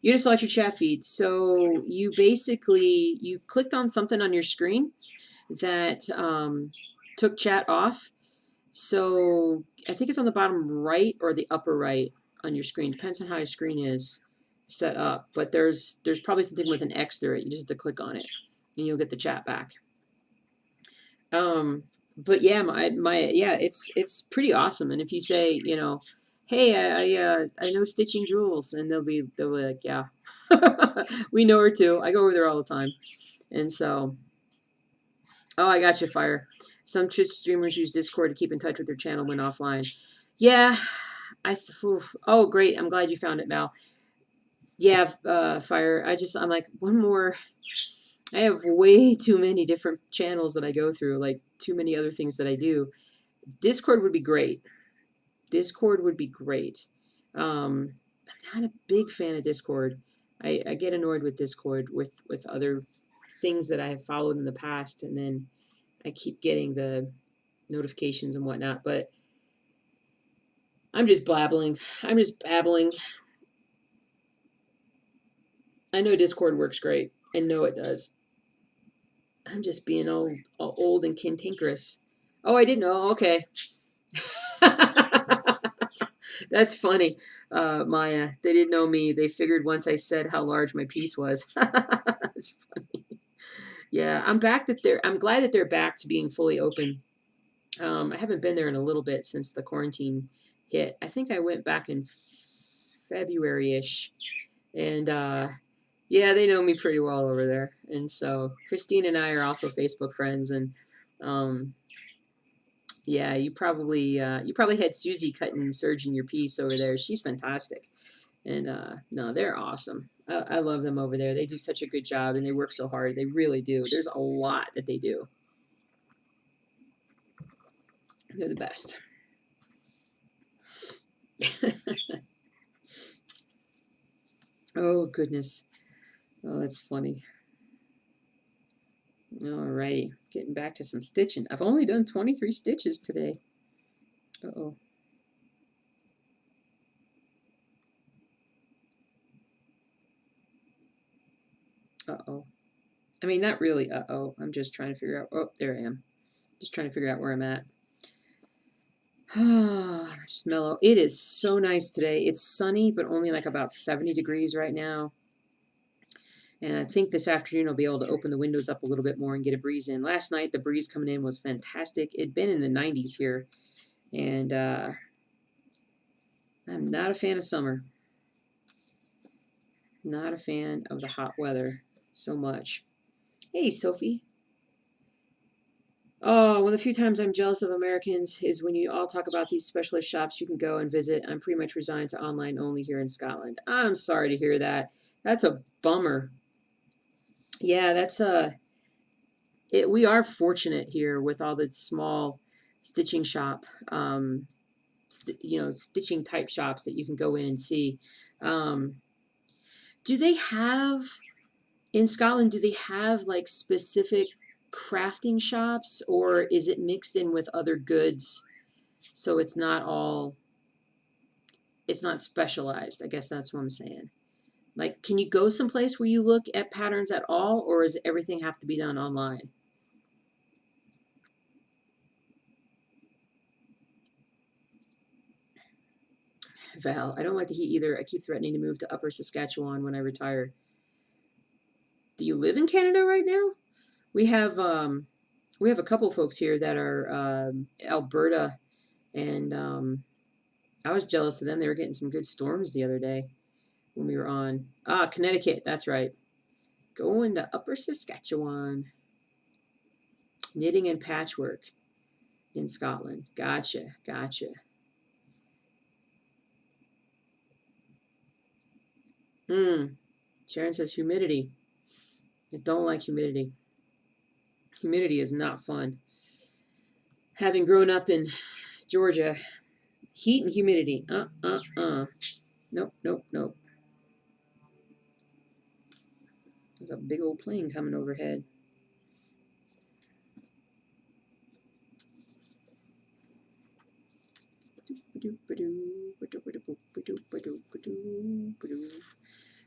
[SPEAKER 1] You just select your chat feed. So you basically, you clicked on something on your screen that took chat off. So I think it's on the bottom right or the upper right on your screen. Depends on how your screen is set up. But there's probably something with an X through it. You just have to click on it, and you'll get the chat back. But yeah, yeah, it's pretty awesome. And if you say, hey, I know Stitching Jewels, and they'll be like, yeah, we know her too. I go over there all the time, and so. Oh, I got you, Fire. Some Twitch streamers use Discord to keep in touch with their channel when offline. Yeah, oh, great. I'm glad you found it, Val. Yeah, Fire. I'm like, one more. I have way too many different channels that I go through, like too many other things that I do. Discord would be great. Discord would be great. I'm not a big fan of Discord. I get annoyed with Discord with other things that I have followed in the past, and then I keep getting the notifications and whatnot, but I'm just blabbling. I'm just babbling. I know Discord works great. I know it does. I'm just being old and cantankerous. Oh, I didn't know. Okay. That's funny, Maya. They didn't know me. They figured once I said how large my piece was. That's funny. Yeah, I'm glad that they're back to being fully open. I haven't been there in a little bit since the quarantine hit. I think I went back in February-ish, and yeah, they know me pretty well over there. And so Christine and I are also Facebook friends, and yeah, you probably had Susie cutting and serging your piece over there. She's fantastic, and no, they're awesome. I love them over there. They do such a good job, and they work so hard. They really do. There's a lot that they do. They're the best. Oh, goodness. Oh, that's funny. Alrighty, getting back to some stitching. I've only done 23 stitches today. Uh-oh. Uh-oh. I mean, not really uh-oh. I'm just trying to figure out... Oh, there I am. Just trying to figure out where I'm at. Just mellow. It is so nice today. It's sunny, but only like about 70 degrees right now. And I think this afternoon I'll be able to open the windows up a little bit more and get a breeze in. Last night, the breeze coming in was fantastic. It'd been in the 90s here. And I'm not a fan of summer. Not a fan of the hot weather so much. Hey, Sophie. Oh, one of the few times I'm jealous of Americans is when you all talk about these specialist shops you can go and visit. I'm pretty much resigned to online only here in Scotland. I'm sorry to hear that. That's a bummer. Yeah, that's we are fortunate here with all the small stitching shop, stitching type shops that you can go in and see. Do they have in Scotland? Do they have like specific crafting shops, or is it mixed in with other goods? So it's not specialized. I guess that's what I'm saying. Like, can you go someplace where you look at patterns at all, or does everything have to be done online? Val, I don't like the heat either. I keep threatening to move to Upper Saskatchewan when I retire. Do you live in Canada right now? We have a couple folks here that are Alberta, and I was jealous of them. They were getting some good storms the other day when we were on. Connecticut, that's right. Going to Upper Saskatchewan. Knitting and patchwork in Scotland. Gotcha. Sharon says humidity. I don't like humidity. Humidity is not fun. Having grown up in Georgia, heat and humidity. Nope. There's a big old plane coming overhead.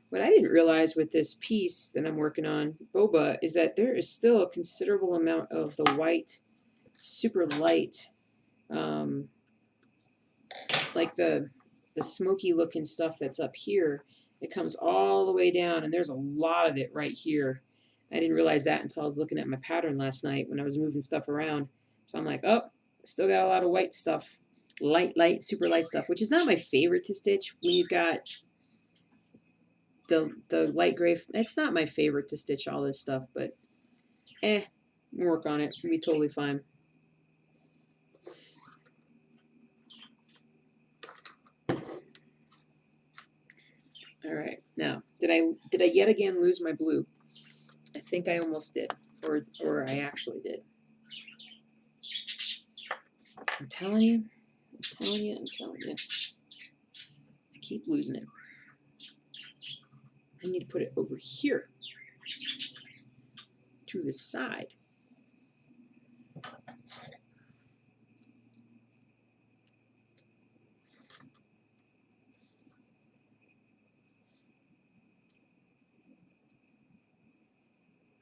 [SPEAKER 1] What I didn't realize with this piece that I'm working on, Boba, is that there is still a considerable amount of the white, super light, like the smoky looking stuff that's up here. It comes all the way down, and there's a lot of it right here. I didn't realize that until I was looking at my pattern last night when I was moving stuff around. So I'm like, oh, still got a lot of white stuff. Light, super light stuff, which is not my favorite to stitch when you've got the light gray. It's not my favorite to stitch all this stuff, but work on it. It'll be totally fine. All right, now did I yet again lose my blue? I think I almost did, or I actually did. I'm telling you. I keep losing it. I need to put it over here to the side.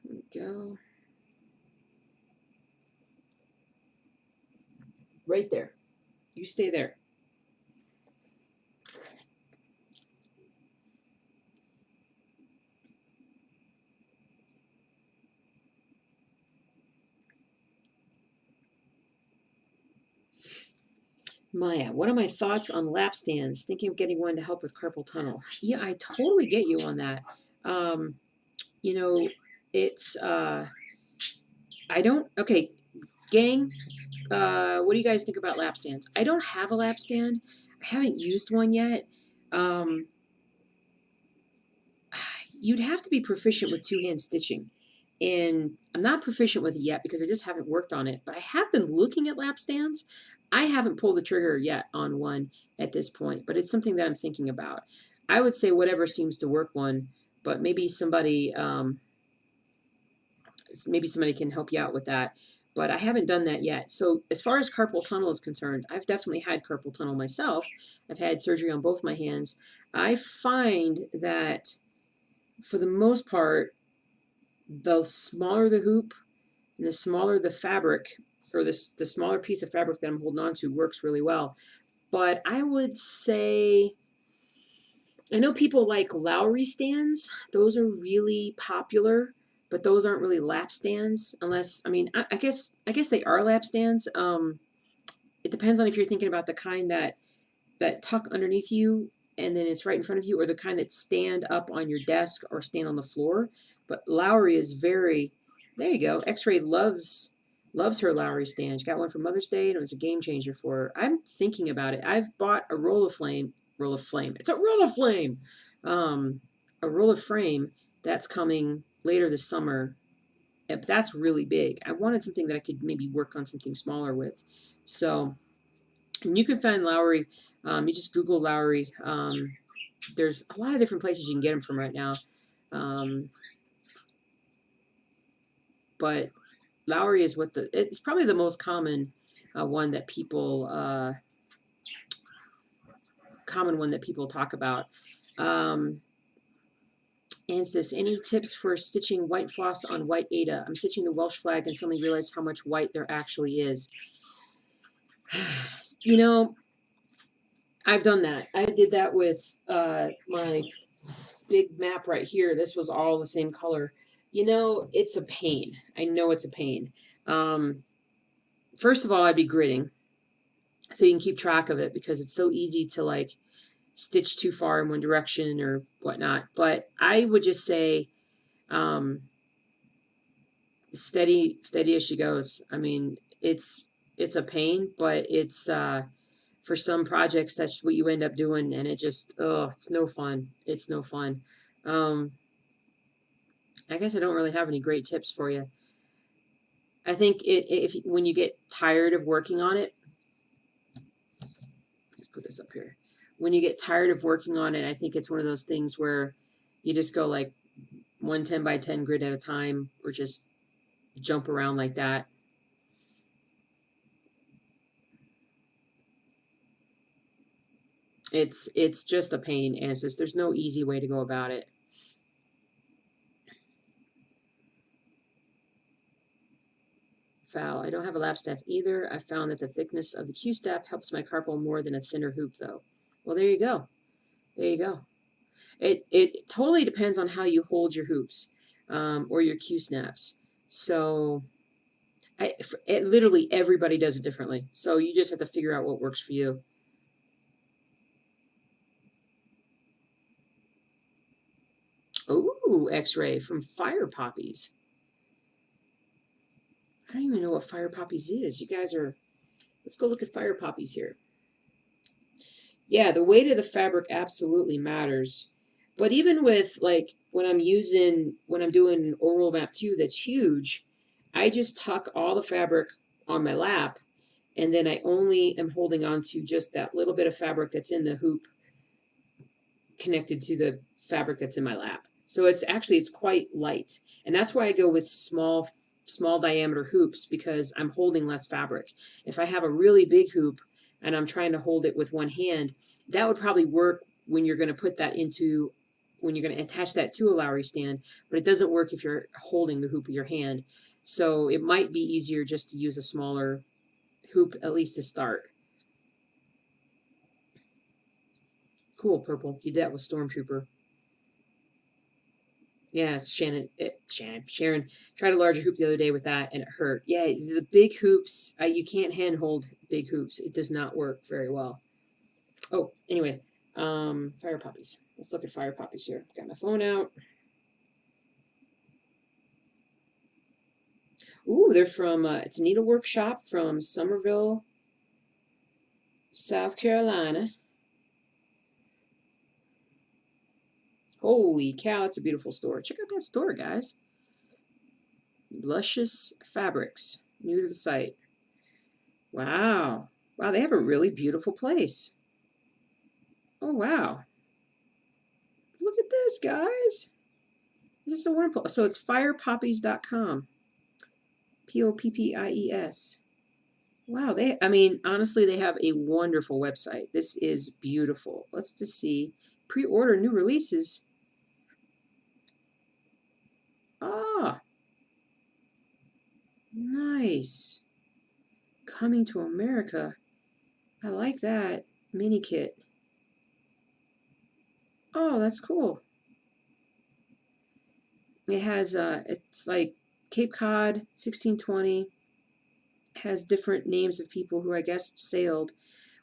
[SPEAKER 1] There we go. Right there. You stay there. Maya, what are my thoughts on lap stands? Thinking of getting one to help with carpal tunnel. Yeah, I totally get you on that. You know, it's I don't. Okay, gang. What do you guys think about lap stands? I don't have a lap stand. I haven't used one yet. You'd have to be proficient with two-hand stitching. And I'm not proficient with it yet because I just haven't worked on it. But I have been looking at lap stands. I haven't pulled the trigger yet on one at this point, but it's something that I'm thinking about. I would say whatever seems to work one, but maybe somebody can help you out with that. But I haven't done that yet. So as far as carpal tunnel is concerned, I've definitely had carpal tunnel myself. I've had surgery on both my hands. I find that for the most part, the smaller the hoop and the smaller the fabric, or the smaller piece of fabric that I'm holding on to, works really well. But I would say, I know people like Lowry stands. Those are really popular, but those aren't really lap stands unless, I mean, I guess they are lap stands. It depends on if you're thinking about the kind that tuck underneath you and then it's right in front of you, or the kind that stand up on your desk or stand on the floor. But Lowry is very, there you go. X-Ray loves her Lowry stand. She got one for Mother's Day and it was a game changer for her. I'm thinking about it. I've bought a roll of flame. It's a roll of flame. A roll of frame that's coming later this summer. But that's really big. I wanted something that I could maybe work on something smaller with. So, and you can find Lowry. You just Google Lowry. There's a lot of different places you can get them from right now. But Lowry is it's probably the most common one that people talk about. And says, any tips for stitching white floss on white Aida? I'm stitching the Welsh flag and suddenly realized how much white there actually is. You know, I've done that. I did that with my big map right here. This was all the same color. You know, it's a pain. I know it's a pain. Um, First of all, I'd be gridding so you can keep track of it because it's so easy to like stitch too far in one direction or whatnot. But I would just say um, steady as she goes. I mean, it's a pain, but it's for some projects that's what you end up doing, and it just it's no fun. It's no fun. Um, I guess I don't really have any great tips for you. I think if when you get tired of working on it, let's put this up here. When you get tired of working on it, I think it's one of those things where you just go like 110 by 10 grid at a time, or just jump around like that. It's just a pain, and it's just there's no easy way to go about it. Foul. I don't have a lap staff either. I found that the thickness of the Q staff helps my carpal more than a thinner hoop, though. Well, there you go. There you go. It totally depends on how you hold your hoops or your Q snaps. So literally everybody does it differently. So you just have to figure out what works for you. Ooh, X-ray from Fire Poppies. I don't even know what Fire Poppies is. You guys are. Let's go look at Fire Poppies here. Yeah, the weight of the fabric absolutely matters. But even with like when I'm doing an oral map 2 that's huge, I just tuck all the fabric on my lap, and then I only am holding on to just that little bit of fabric that's in the hoop connected to the fabric that's in my lap. So it's quite light. And that's why I go with small diameter hoops, because I'm holding less fabric. If I have a really big hoop and I'm trying to hold it with one hand, that would probably work when you're going to attach that to a Lowry stand, but it doesn't work if you're holding the hoop with your hand. So it might be easier just to use a smaller hoop, at least to start. Cool, Purple. You did that with Stormtrooper. Yeah, Sharon tried a larger hoop the other day with that, and it hurt. Yeah, the big hoops, you can't handhold big hoops. It does not work very well. Oh, anyway, Fire Poppies. Let's look at Fire Poppies here. Got my phone out. Ooh, they're from, it's a needlework shop from Somerville, South Carolina. Holy cow, it's a beautiful store. Check out that store, guys. Luscious Fabrics. New to the site. Wow. Wow, they have a really beautiful place. Oh, wow. Look at this, guys. This is a wonderful. So it's firepoppies.com. Poppies. Wow, honestly, they have a wonderful website. This is beautiful. Let's just see. Pre-order new releases. Ah, nice. Coming to America. I like that. Mini kit. Oh, that's cool. It has it's like Cape Cod 1620. Has different names of people who I guess sailed.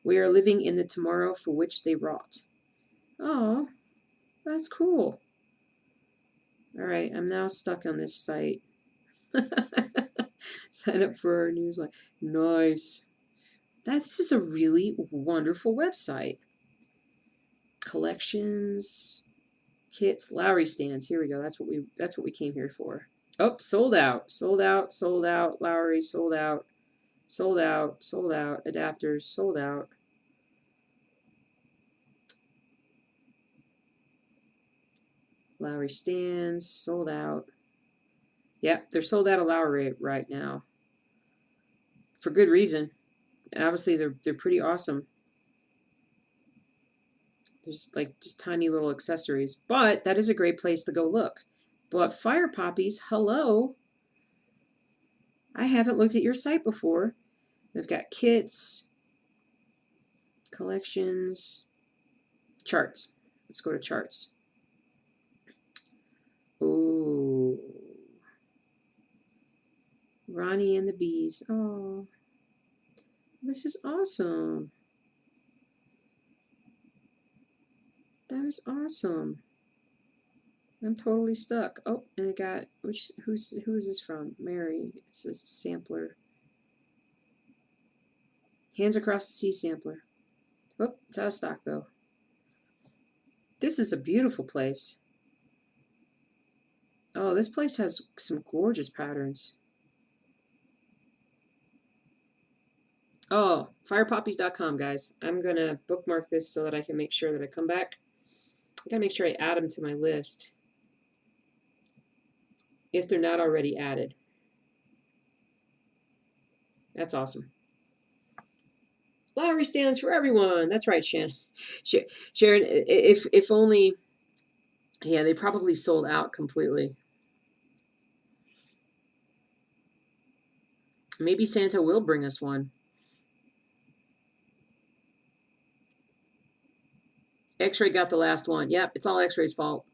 [SPEAKER 1] We are living in the tomorrow for which they wrought. Oh, that's cool. All right, I'm now stuck on this site. Sign up for our newsletter. Nice. This is a really wonderful website. Collections, kits, Lowry stands. Here we go. That's what we came here for. Oh, sold out. Sold out. Sold out. Lowry sold out. Sold out. Sold out. Adapters sold out. Lowry stands sold out. Yep, they're sold out of Lowry right now. For good reason. Obviously, they're pretty awesome. There's like just tiny little accessories, but that is a great place to go look. But Fire Poppies, hello. I haven't looked at your site before. They've got kits, Collections. Charts. Let's go to charts. Oh. Ronnie and the Bees. Oh. This is awesome. That is awesome. I'm totally stuck. Oh, and I got who is this from? Mary. It says sampler. Hands Across the Sea sampler. Oh, it's out of stock though. This is a beautiful place. Oh, this place has some gorgeous patterns. Oh, firepoppies.com, guys. I'm gonna bookmark this so that I can make sure that I come back. I gotta make sure I add them to my list if they're not already added. That's awesome. Lowry stands for everyone. That's right, Sharon. Sharon, if only, yeah, they probably sold out completely. Maybe Santa will bring us one. X-Ray got the last one. Yep, it's all X-Ray's fault.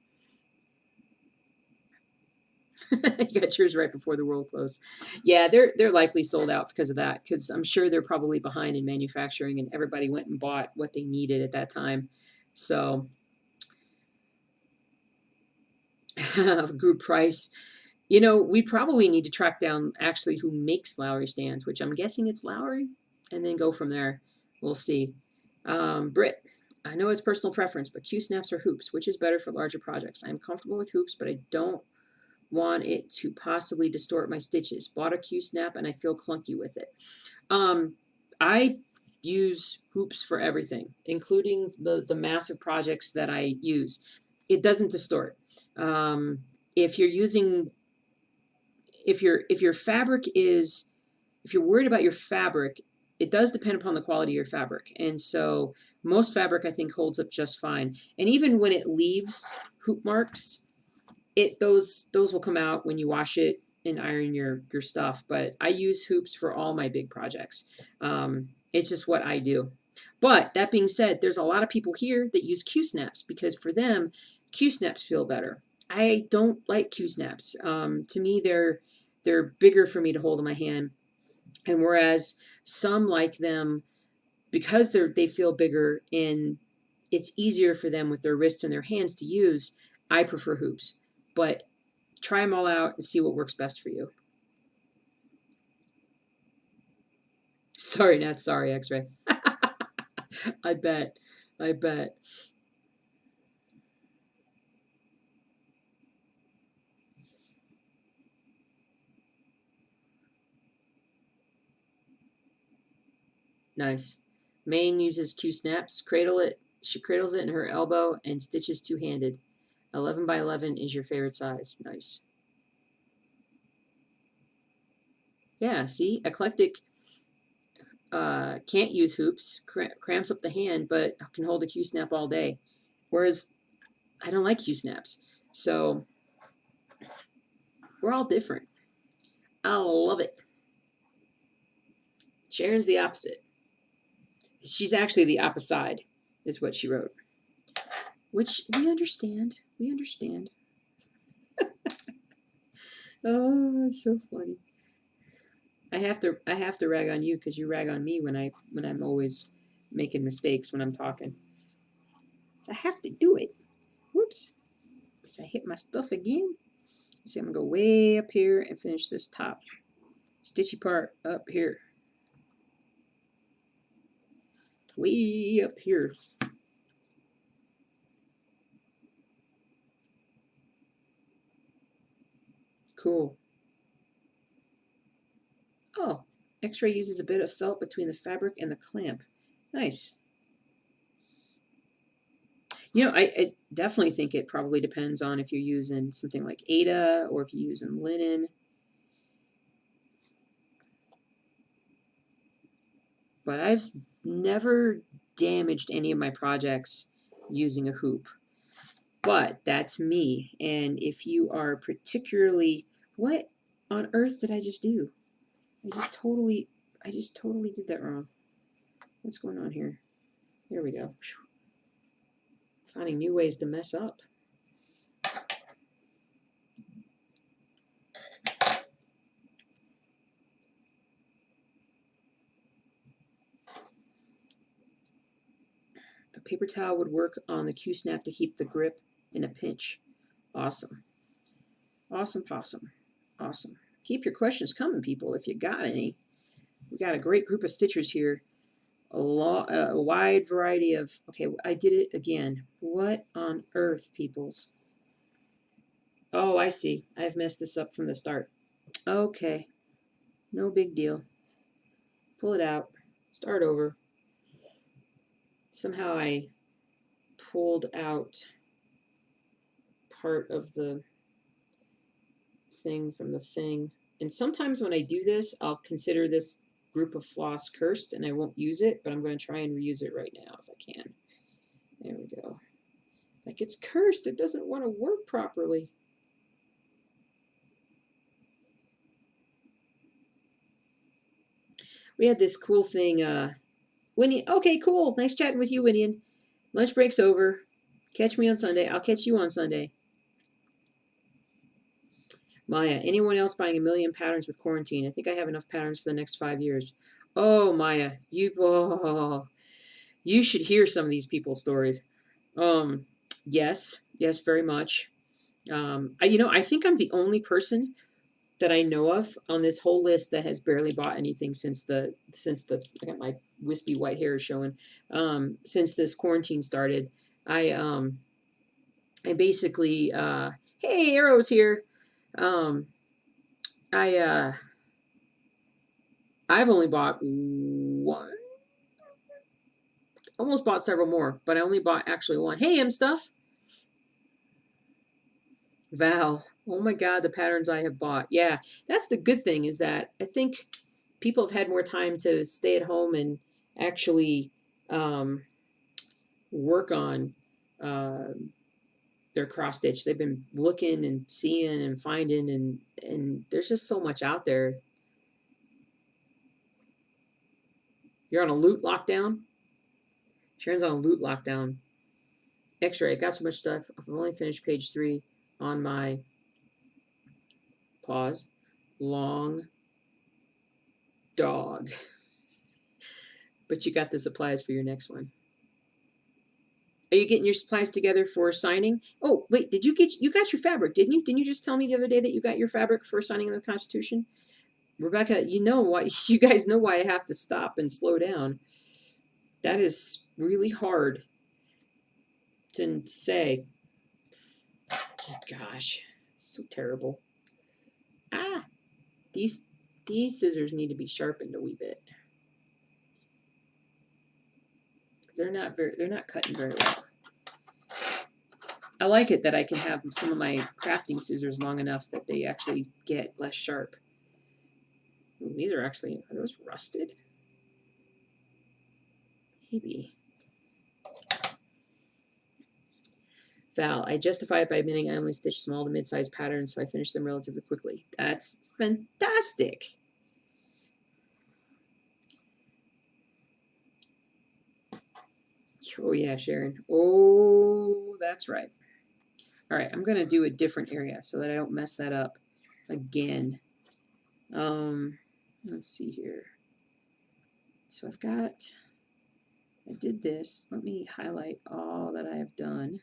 [SPEAKER 1] You got yours right before the world closed. Yeah, they're likely sold out because of that. Because I'm sure they're probably behind in manufacturing, and everybody went and bought what they needed at that time. So, group price. You know, we probably need to track down actually who makes Lowry stands, which I'm guessing it's Lowry, and then go from there. We'll see. Britt, I know it's personal preference, but Q snaps or hoops, which is better for larger projects? I'm comfortable with hoops, but I don't want it to possibly distort my stitches. Bought a Q snap and I feel clunky with it. I use hoops for everything, including the massive projects that I use. It doesn't distort. If you're using, if your fabric is, if you're worried about your fabric, it does depend upon the quality of your fabric. And so most fabric I think holds up just fine. And even when it leaves hoop marks, those will come out when you wash it and iron your stuff. But I use hoops for all my big projects. It's just what I do. But that being said, there's a lot of people here that use Q snaps because for them, Q snaps feel better. I don't like Q snaps. To me, they're bigger for me to hold in my hand. And whereas some like them because they feel bigger and it's easier for them with their wrists and their hands to use, I prefer hoops. But try them all out and see what works best for you. Sorry, not sorry, X-Ray. I bet. I bet. Nice. Maine uses Q snaps. Cradle it. She cradles it in her elbow and stitches two-handed. 11 by 11 is your favorite size. Nice. Yeah, see? Eclectic can't use hoops, cramps up the hand, but can hold a Q snap all day. Whereas I don't like Q snaps. So we're all different. I love it. Sharon's the opposite. She's actually the opposite, is what she wrote. Which we understand. We understand. Oh, it's so funny. I have to rag on you because you rag on me when I'm always making mistakes when I'm talking. So I have to do it. Whoops. So I hit my stuff again. See, I'm gonna go way up here and finish this top stitchy part up here. Way up here. Cool. Oh, X-Ray uses a bit of felt between the fabric and the clamp. Nice. You know, I definitely think it probably depends on if you're using something like Ada or if you're using linen. But I've never damaged any of my projects using a hoop. But that's me. And if you are particularly, what on earth did I just do? I just totally did that wrong. What's going on here? Here we go. Finding new ways to mess up. A paper towel would work on the Q-snap to keep the grip in a pinch. Awesome. Awesome possum. Awesome. Keep your questions coming, people, if you got any. We got a great group of stitchers here. A wide variety of... Okay, I did it again. What on earth, peoples? Oh, I see. I've messed this up from the start. Okay. No big deal. Pull it out. Start over. Somehow I pulled out part of the thing from the thing. And sometimes when I do this, I'll consider this group of floss cursed and I won't use it, but I'm going to try and reuse it right now if I can. There we go. Like it's cursed. It doesn't want to work properly. We had this cool thing. Winnie, okay, cool. Nice chatting with you, Winnie. Lunch break's over. Catch me on Sunday. I'll catch you on Sunday. Maya, anyone else buying a million patterns with quarantine? I think I have enough patterns for the next 5 years. Oh, Maya, you should hear some of these people's stories. Yes, very much. I think I'm the only person that I know of on this whole list that has barely bought anything since the I got my wispy white hair showing. Since this quarantine started, I basically hey, Arrow's here. I've only bought one. Almost bought several more, but I only bought actually one. Hey, M Stuff. Val. Oh my God, the patterns I have bought. Yeah, that's the good thing is that I think people have had more time to stay at home and actually work on their cross stitch. They've been looking and seeing and finding, and there's just so much out there. You're on a loot lockdown? Sharon's on a loot lockdown. X-ray. Got so much stuff. I've only finished page 3 on my pause. Long dog. But you got the supplies for your next one. Are you getting your supplies together for signing? Oh, wait, you got your fabric, didn't you? Didn't you just tell me the other day that you got your fabric for signing of the Constitution? Rebecca, you guys know why I have to stop and slow down. That is really hard to say. Gosh, so terrible. Ah, these scissors need to be sharpened a wee bit. They're not cutting very well. I like it that I can have some of my crafting scissors long enough that they actually get less sharp. Ooh, these are those rusted? Maybe. Val, I justify it by admitting I only stitch small to mid-sized patterns, so I finish them relatively quickly. That's fantastic. Oh yeah, Sharon. Oh, that's right. All right, I'm going to do a different area so that I don't mess that up again. Let's see here. So I did this. Let me highlight all that I have done.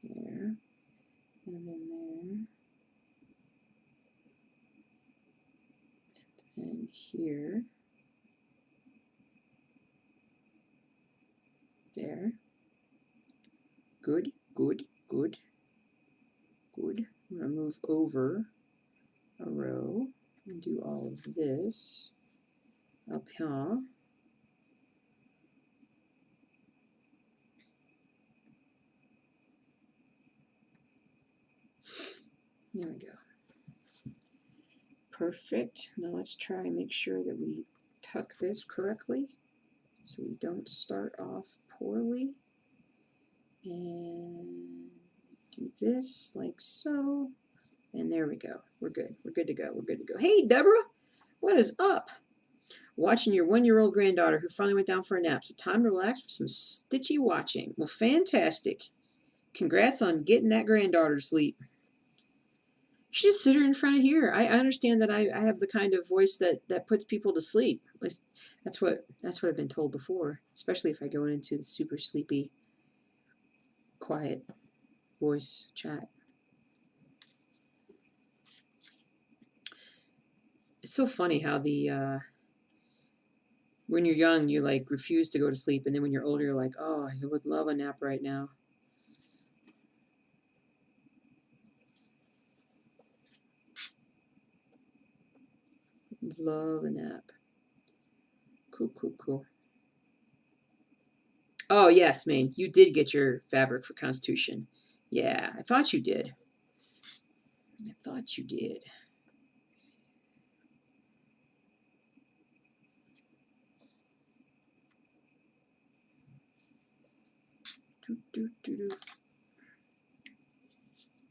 [SPEAKER 1] There. And then there. And here. There. Good, good, good, good. I'm going to move over a row and do all of this up here. There we go. Perfect. Now let's try and make sure that we tuck this correctly so we don't start off poorly. And Do this like so. And there we go. We're good. We're good to go. We're good to go. Hey, Deborah, what is up? Watching your 1-year-old granddaughter who finally went down for a nap. So time to relax with some stitchy watching. Well, fantastic. Congrats on getting that granddaughter to sleep. She just sit her in front of here. I understand that I have the kind of voice that puts people to sleep. At least that's what I've been told before. Especially if I go into the super sleepy, quiet voice chat. It's so funny how the when you're young you like refuse to go to sleep, and then when you're older you're like, oh, I would love a nap right now. Love a nap. Cool, cool, cool. Oh, yes, man. You did get your fabric for Constitution. Yeah, I thought you did. I thought you did.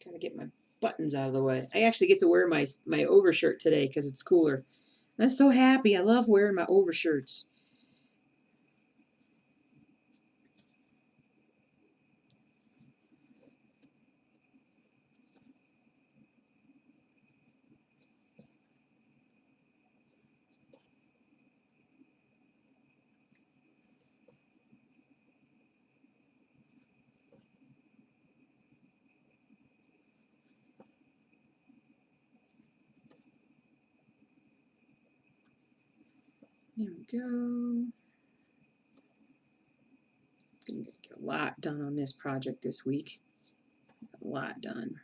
[SPEAKER 1] Gotta get my buttons out of the way. I actually get to wear my overshirt today because it's cooler. I'm so happy. I love wearing my overshirts. There we go. Gonna get a lot done on this project this week. A lot done.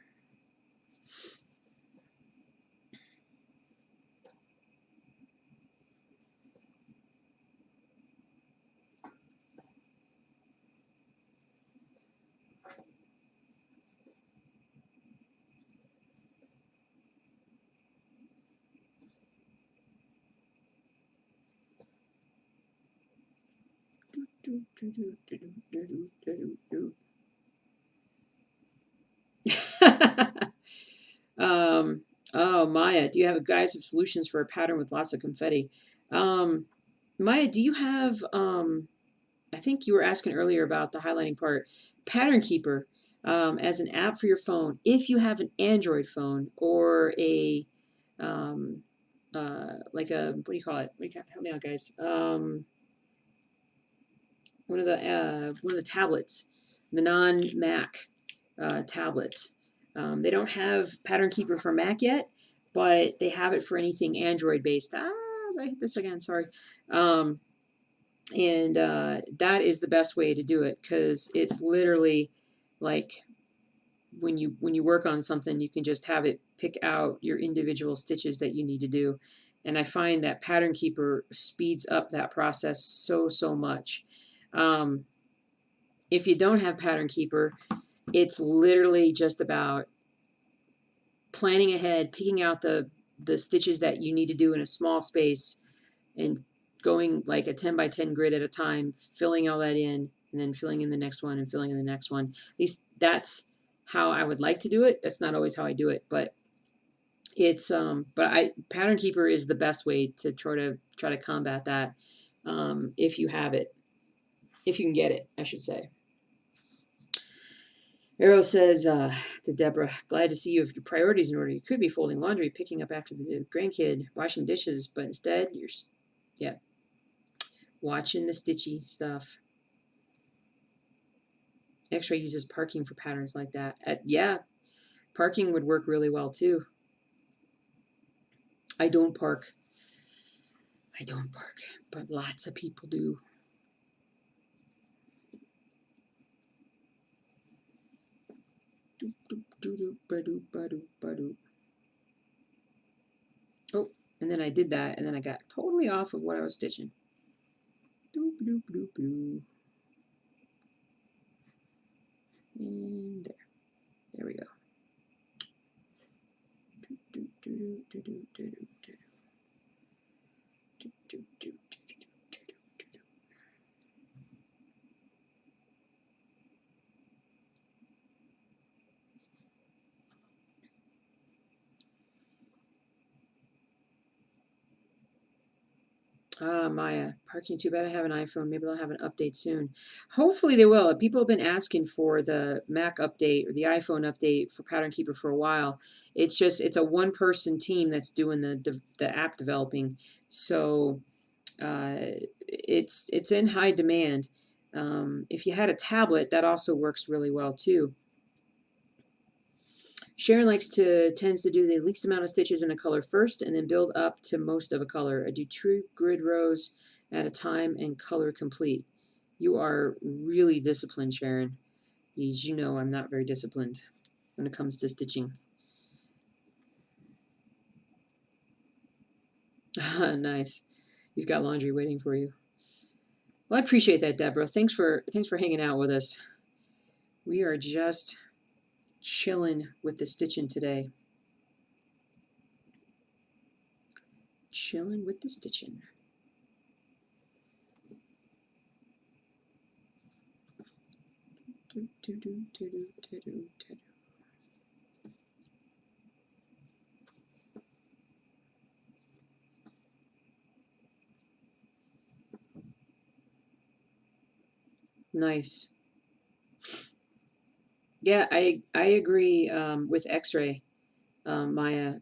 [SPEAKER 1] Oh, Maya, do you have guys have solutions for a pattern with lots of confetti? Maya, do you have I think you were asking earlier about the highlighting part. Pattern Keeper as an app for your phone, if you have an Android phone or a like a what do you call it? Help me out, guys. One of the tablets, the non-Mac tablets. They don't have Pattern Keeper for Mac yet, but they have it for anything Android based. I hit this again. Sorry. And that is the best way to do it because it's literally like when you work on something, you can just have it pick out your individual stitches that you need to do. And I find that Pattern Keeper speeds up that process so much. If you don't have Pattern Keeper, it's literally just about planning ahead, picking out the stitches that you need to do in a small space, and going like a 10 by 10 grid at a time, filling all that in, and then filling in the next one and filling in the next one. At least that's how I would like to do it. That's not always how I do it, but it's Pattern Keeper is the best way to try to combat that if you have it, if you can get it, I should say. Arrow says to Deborah, glad to see you have your priorities in order. You could be folding laundry, picking up after the grandkid, washing dishes, but instead you're, yeah, watching the stitchy stuff. X-Ray uses parking for patterns like that. Yeah, parking would work really well too. I don't park. But lots of people do. Oh, and then I did that, and then I got totally off of what I was stitching. And there we go. Ah, Maya, parking too bad I have an iPhone. Maybe they'll have an update soon. Hopefully they will. People have been asking for the Mac update or the iPhone update for Pattern Keeper for a while. It's a one-person team that's doing the app developing. So it's in high demand. If you had a tablet, that also works really well too. Sharon tends to do the least amount of stitches in a color first and then build up to most of a color. I do 2 grid rows at a time and color complete. You are really disciplined, Sharon. As you know, I'm not very disciplined when it comes to stitching. Nice. You've got laundry waiting for you. Well, I appreciate that, Deborah. Thanks for hanging out with us. We are just chilling with the stitching today. Chilling with the stitching. Nice. Yeah, I agree with X-ray, Maya.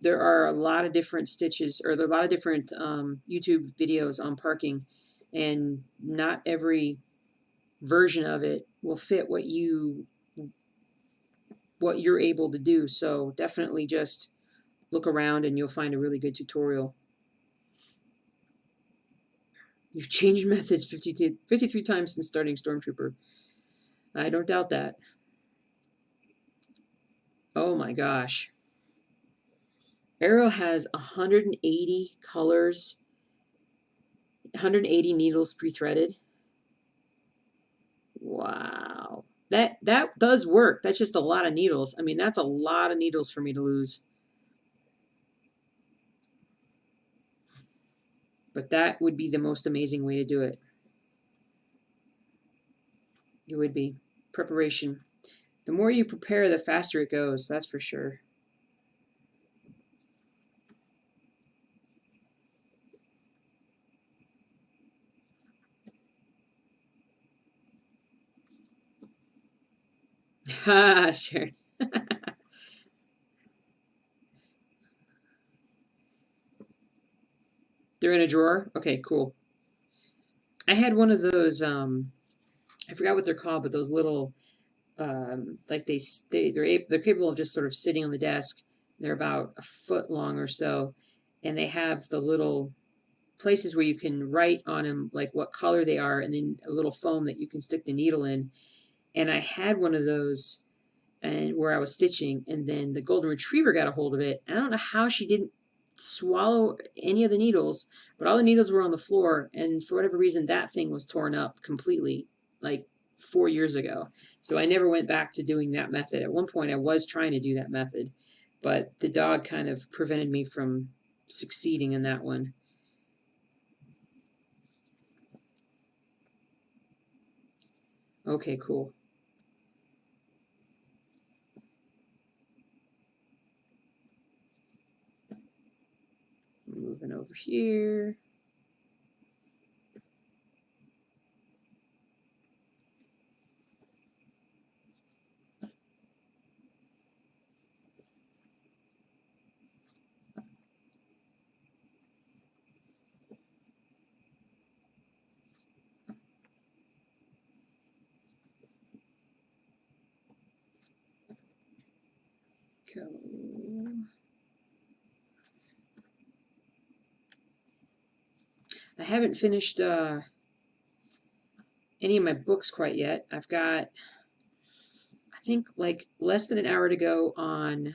[SPEAKER 1] There are a lot of different stitches, or there are a lot of different YouTube videos on parking, and not every version of it will fit what you're able to do. So definitely just look around and you'll find a really good tutorial. You've changed methods 53 times since starting Stormtrooper. I don't doubt that. Oh my gosh. Arrow has 180 colors, 180 needles pre-threaded. Wow. That does work. That's just a lot of needles. I mean, that's a lot of needles for me to lose. But that would be the most amazing way to do it. It would be. Preparation. The more you prepare, the faster it goes. That's for sure. Ha, sure. They're in a drawer? Okay, cool. I had one of those, I forgot what they're called, but those little, like they're capable of just sort of sitting on the desk. They're about a foot long or so, and they have the little places where you can write on them like what color they are, and then a little foam that you can stick the needle in. And I had one of those, and where I was stitching, and then the golden retriever got a hold of it. I don't know how she didn't swallow any of the needles, but all the needles were on the floor, and for whatever reason, that thing was torn up completely, like 4 years ago. So I never went back to doing that method. At one point, I was trying to do that method, but the dog kind of prevented me from succeeding in that one. Okay, cool. Moving over here. Go. I haven't finished any of my books quite yet. I've got, I think, like less than an hour to go on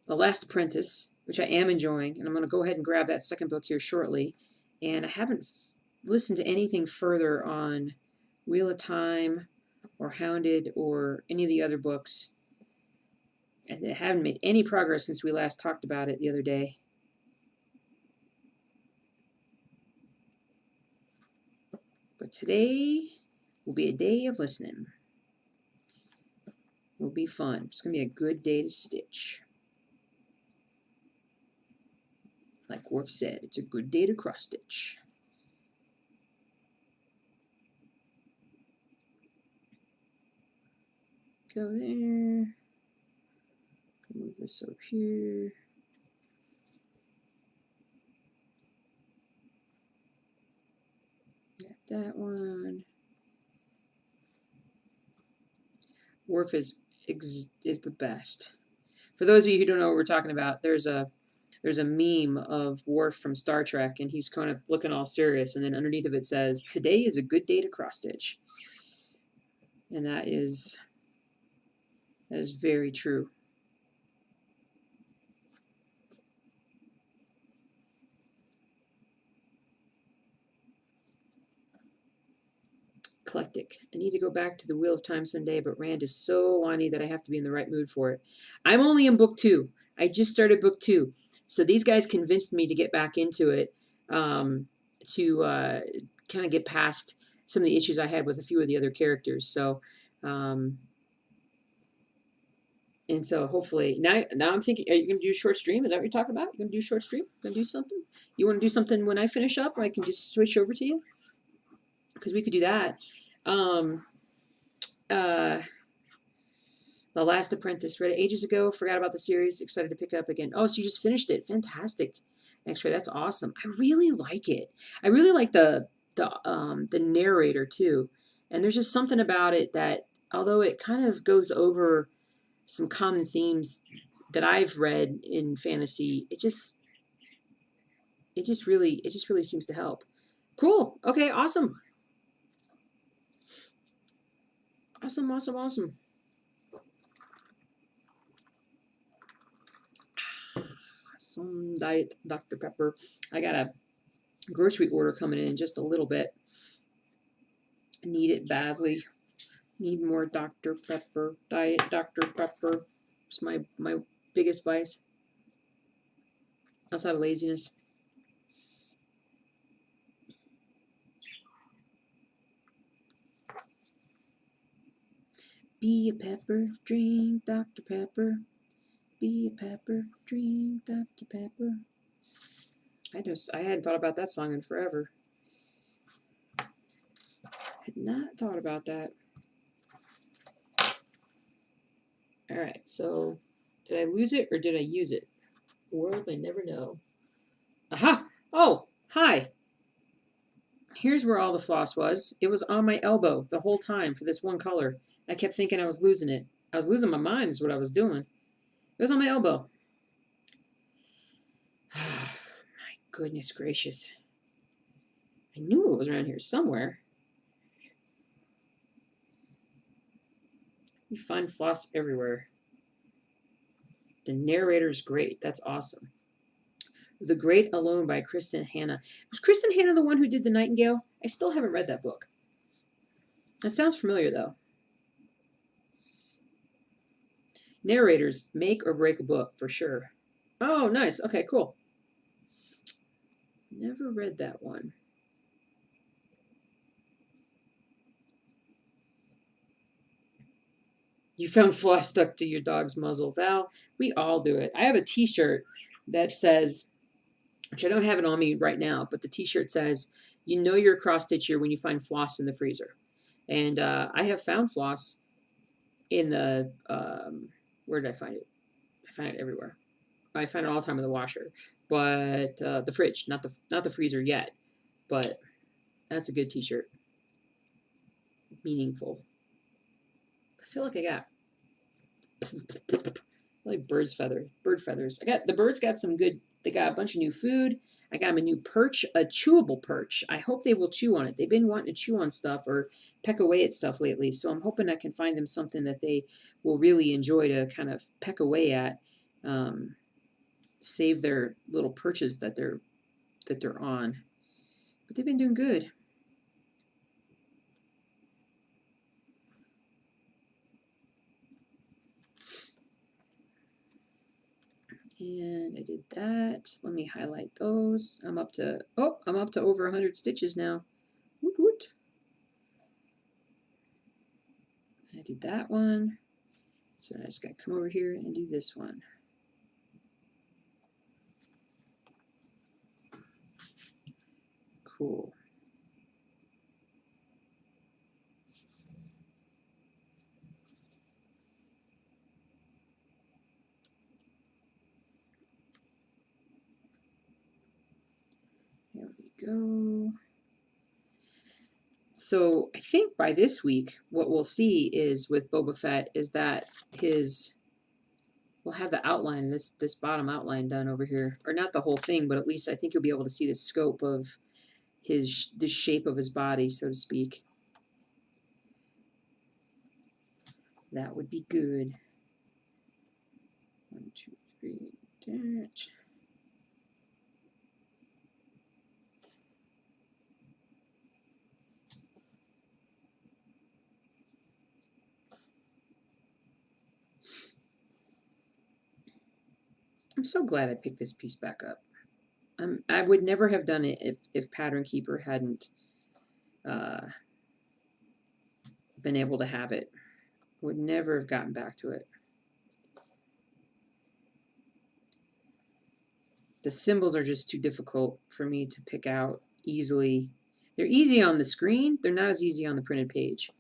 [SPEAKER 1] The Last Apprentice, which I am enjoying, and I'm going to go ahead and grab that second book here shortly. And I haven't listened to anything further on Wheel of Time or Hounded or any of the other books. And I haven't made any progress since we last talked about it the other day. But today will be a day of listening. Will be fun. It's going to be a good day to stitch. Like Worf said, it's a good day to cross stitch. Go there. Move this over here. Got that one. Worf is the best. For those of you who don't know what we're talking about, there's a meme of Worf from Star Trek, and he's kind of looking all serious, and then underneath of it says, "Today is a good day to cross stitch," and that is very true. Eclectic. I need to go back to the Wheel of Time someday, but Rand is so whiny that I have to be in the right mood for it. I'm only in book 2. I just started book 2. So these guys convinced me to get back into it, to kind of get past some of the issues I had with a few of the other characters. So, and so hopefully, now I'm thinking, are you going to do a short stream? Is that what you're talking about? You going to do a short stream? Going to do something? You want to do something when I finish up, or I can just switch over to you? Because we could do that. The Last Apprentice. Read it ages ago. Forgot about the series. Excited to pick it up again. Oh, so you just finished it. Fantastic. X-Ray. That's awesome. I really like it. I really like the narrator too. And there's just something about it that, although it kind of goes over some common themes that I've read in fantasy, it just really seems to help. Cool. Okay. Awesome. Awesome. Some Diet Dr. Pepper. I got a grocery order coming in just a little bit. I need it badly. Need more Dr. Pepper. Diet Dr. Pepper. It's my biggest vice. Outside of laziness. Be a pepper, drink Dr. Pepper. Be a pepper, drink Dr. Pepper. I hadn't thought about that song in forever. Had not thought about that. Alright, so did I lose it or did I use it? World may never know. Aha! Oh, hi! Here's where all the floss was. It was on my elbow the whole time for this one color. I kept thinking I was losing it. I was losing my mind is what I was doing. It was on my elbow. My goodness gracious. I knew it was around here somewhere. You find floss everywhere. The narrator's great. That's awesome. The Great Alone by Kristen Hanna. Was Kristen Hanna the one who did The Nightingale? I still haven't read that book. That sounds familiar, though. Narrators make or break a book, for sure. Oh, nice. Okay, cool. Never read that one. You found floss stuck to your dog's muzzle. Val, we all do it. I have a t-shirt that says, which I don't have it on me right now, but the t-shirt says, you know you're a cross-stitcher when you find floss in the freezer. And I have found floss in the, where did I find it? I find it everywhere. I find it all the time in the washer. But the fridge, not the freezer yet. But that's a good t-shirt. Meaningful. I feel like I got like bird feathers. The birds got some good. They got a bunch of new food. I got them a new perch, a chewable perch. I hope they will chew on it. They've been wanting to chew on stuff or peck away at stuff lately. So I'm hoping I can find them something that they will really enjoy to kind of peck away at. Save their little perches that they're on. But they've been doing good. And I did that. Let me highlight those. I'm up to over 100 stitches now. Woot woot. I did that one. So I just got to come over here and do this one. cool. There we go. So I think by this week, what we'll see is with Boba Fett is that we'll have the outline, this bottom outline done over here, or not the whole thing, but at least I think you'll be able to see the scope of the shape of his body, so to speak. That would be good. 1, 2, 3, dash. I'm so glad I picked this piece back up. I would never have done it if Pattern Keeper hadn't been able to have it. Would never have gotten back to it. The symbols are just too difficult for me to pick out easily. They're easy on the screen. They're not as easy on the printed page.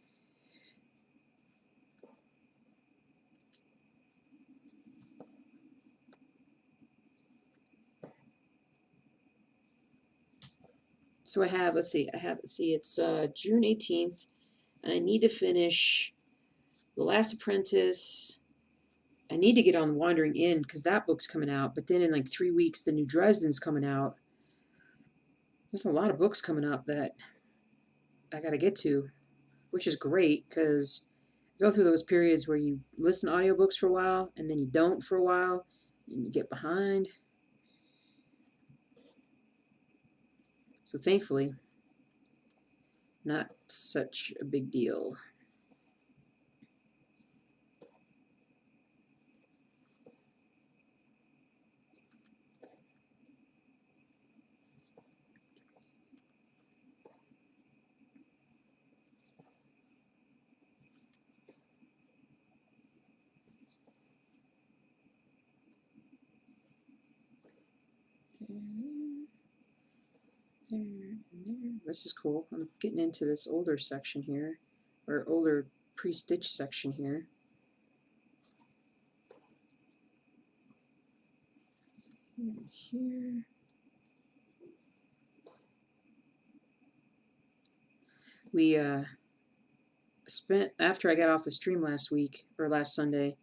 [SPEAKER 1] So I have, let's see, it's June 18th, and I need to finish The Last Apprentice. I need to get on Wandering Inn because that book's coming out, but then in like 3 weeks, the new Dresden's coming out. There's a lot of books coming up that I got to get to, which is great because you go through those periods where you listen to audiobooks for a while and then you don't for a while and you get behind. So thankfully, not such a big deal. There. This is cool. I'm getting into this older section here, or older pre-stitch section here. Here. We spent, after I got off the stream last week, or last Sunday,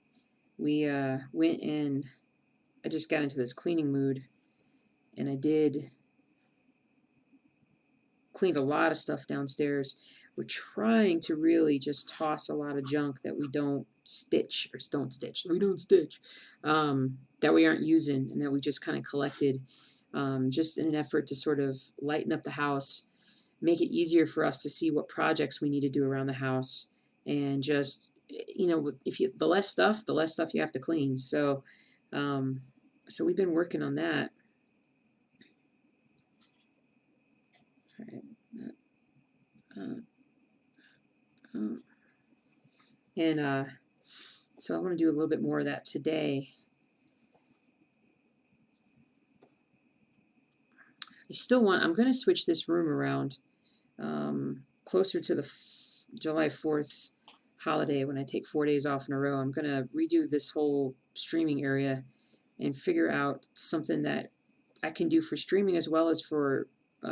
[SPEAKER 1] we went and I just got into this cleaning mood, and I cleaned a lot of stuff downstairs. We're trying to really just toss a lot of junk that we don't stitch, that we aren't using and that we just kind of collected, just in an effort to sort of lighten up the house, make it easier for us to see what projects we need to do around the house, and just, you know, the less stuff you have to clean. So so we've been working on that. All right. And so I want to do a little bit more of that today. I'm going to switch this room around closer to the July 4th holiday when I take 4 days off in a row. I'm going to redo this whole streaming area and figure out something that I can do for streaming as well as for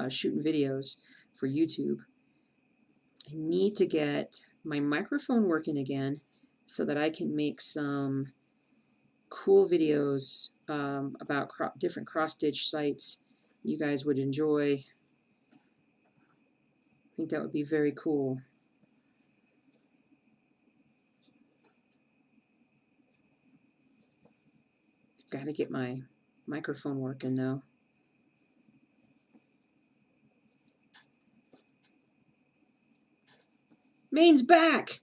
[SPEAKER 1] shooting videos for YouTube. I need to get my microphone working again so that I can make some cool videos about different cross-stitch sites you guys would enjoy. I think that would be very cool. Got to get my microphone working though. Maine's back!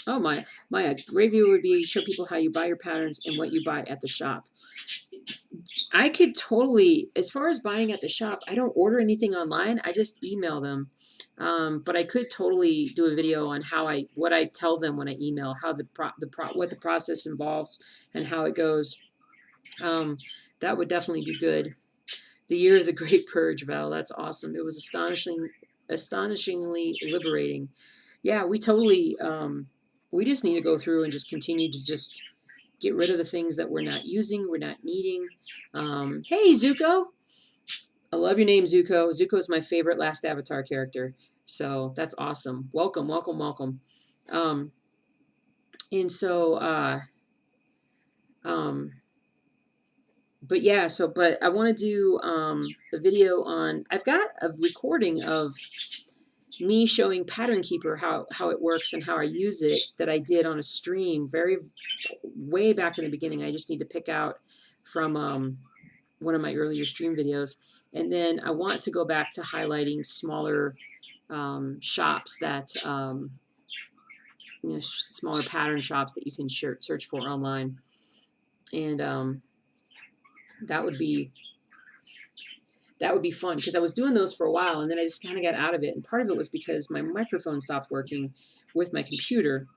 [SPEAKER 1] Oh, my review would be show people how you buy your patterns and what you buy at the shop. I could totally, as far as buying at the shop, I don't order anything online. I just email them But I could totally do a video on what I tell them when I email, how what the process involves and how it goes. That would definitely be good. The year of the Great Purge, Val. That's awesome. It was astonishingly liberating. Yeah, we totally. We just need to go through and just continue to just get rid of the things that we're not using, we're not needing. Hey, Zuko. I love your name, Zuko. Zuko is my favorite Last Avatar character. So that's awesome. Welcome, welcome, welcome. Um, and so, um, but yeah, but I want to do a video on, I've got a recording of me showing Pattern Keeper how it works and how I use it that I did on a stream way back in the beginning. I just need to pick out from one of my earlier stream videos. And then I want to go back to highlighting smaller shops that, smaller pattern shops that you can search for online. And that would be fun because I was doing those for a while and then I just kind of got out of it. And part of it was because my microphone stopped working with my computer.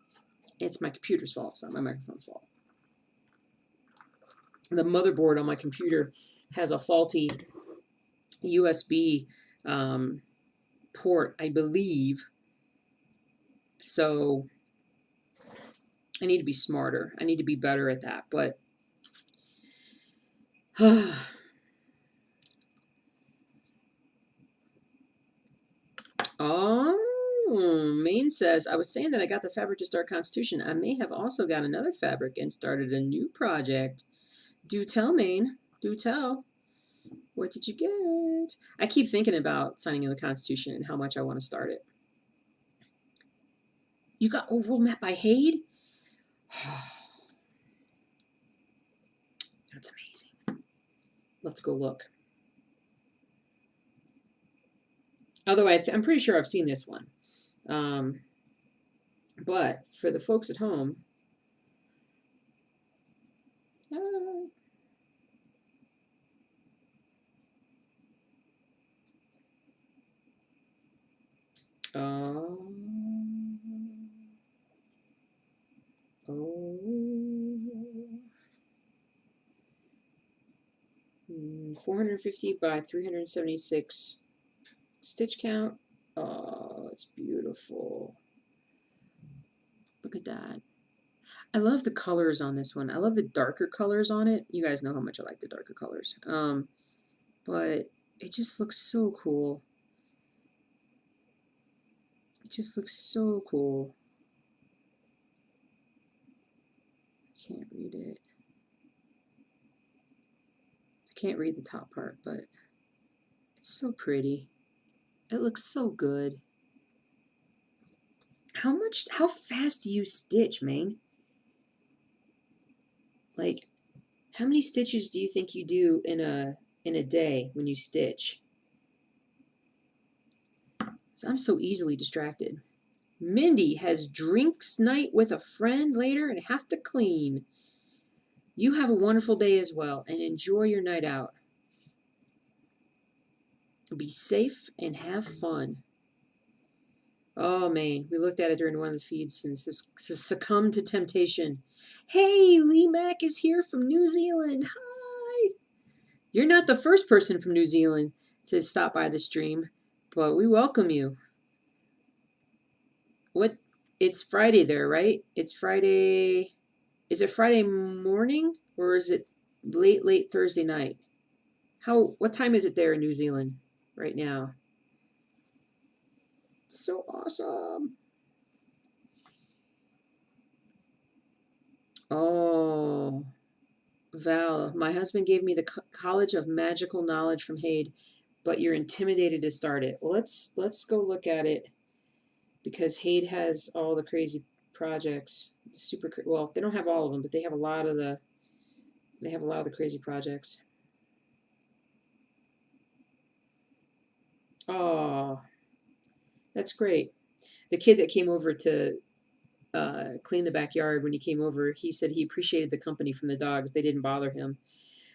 [SPEAKER 1] It's my computer's fault. It's not my microphone's fault. The motherboard on my computer has a faulty USB port, I believe. So I need to be smarter. I need to be better at that. But Maine says, I was saying that I got the fabric to start Constitution. I may have also got another fabric and started a new project. Do tell, Maine. Do tell. What did you get? I keep thinking about signing in the Constitution and how much I want to start it. You got Old World Map by Hade? That's amazing. Let's go look. Although I'm pretty sure I've seen this one. But for the folks at home, oh, 450 by 376 stitch count. Oh, it's beautiful. Look at that. I love the colors on this one. I love the darker colors on it. You guys know how much I like the darker colors. But it just looks so cool. It just looks so cool. I can't read it. I can't read the top part, but it's so pretty. It looks so good. How fast do you stitch, Maine? Like, how many stitches do you think you do in a day when you stitch? So I'm so easily distracted. Mindy has drinks night with a friend later and have to clean. You have a wonderful day as well and enjoy your night out. Be safe and have fun. Oh, man, we looked at it during one of the feeds and it says succumb to temptation. Hey, Lee Mack is here from New Zealand. Hi. You're not the first person from New Zealand to stop by the stream, but we welcome you. It's Friday there, right? It's Friday. Is it Friday morning or is it late Thursday night? What time is it there in New Zealand right now? So awesome. Oh, Val, my husband gave me the College of Magical Knowledge from Hade, but you're intimidated to start it. Well, let's go look at it because Hade has all the crazy projects. Well, they don't have all of them, but they have a lot of the crazy projects. Oh, that's great. The kid that came over to clean the backyard, when he came over, he said he appreciated the company from the dogs. They didn't bother him.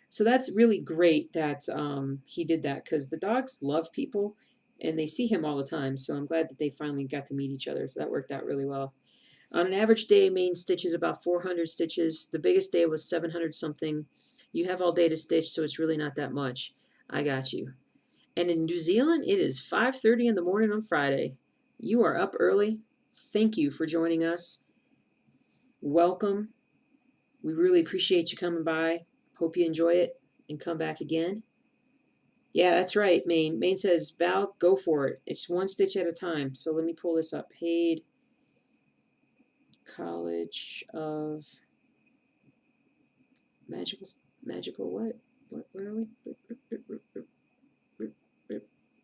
[SPEAKER 1] So that's really great that he did that because the dogs love people and they see him all the time. So I'm glad that they finally got to meet each other. So that worked out really well. On an average day, Maine stitches about 400 stitches. The biggest day was 700 something. You have all day to stitch, so it's really not that much. I got you. And in New Zealand, it is 5:30 in the morning on Friday. You are up early. Thank you for joining us. Welcome. We really appreciate you coming by. Hope you enjoy it and come back again. Yeah, that's right, Maine. Maine says, Val, go for it. It's one stitch at a time. So let me pull this up. Paid College of Magical what? Where are we?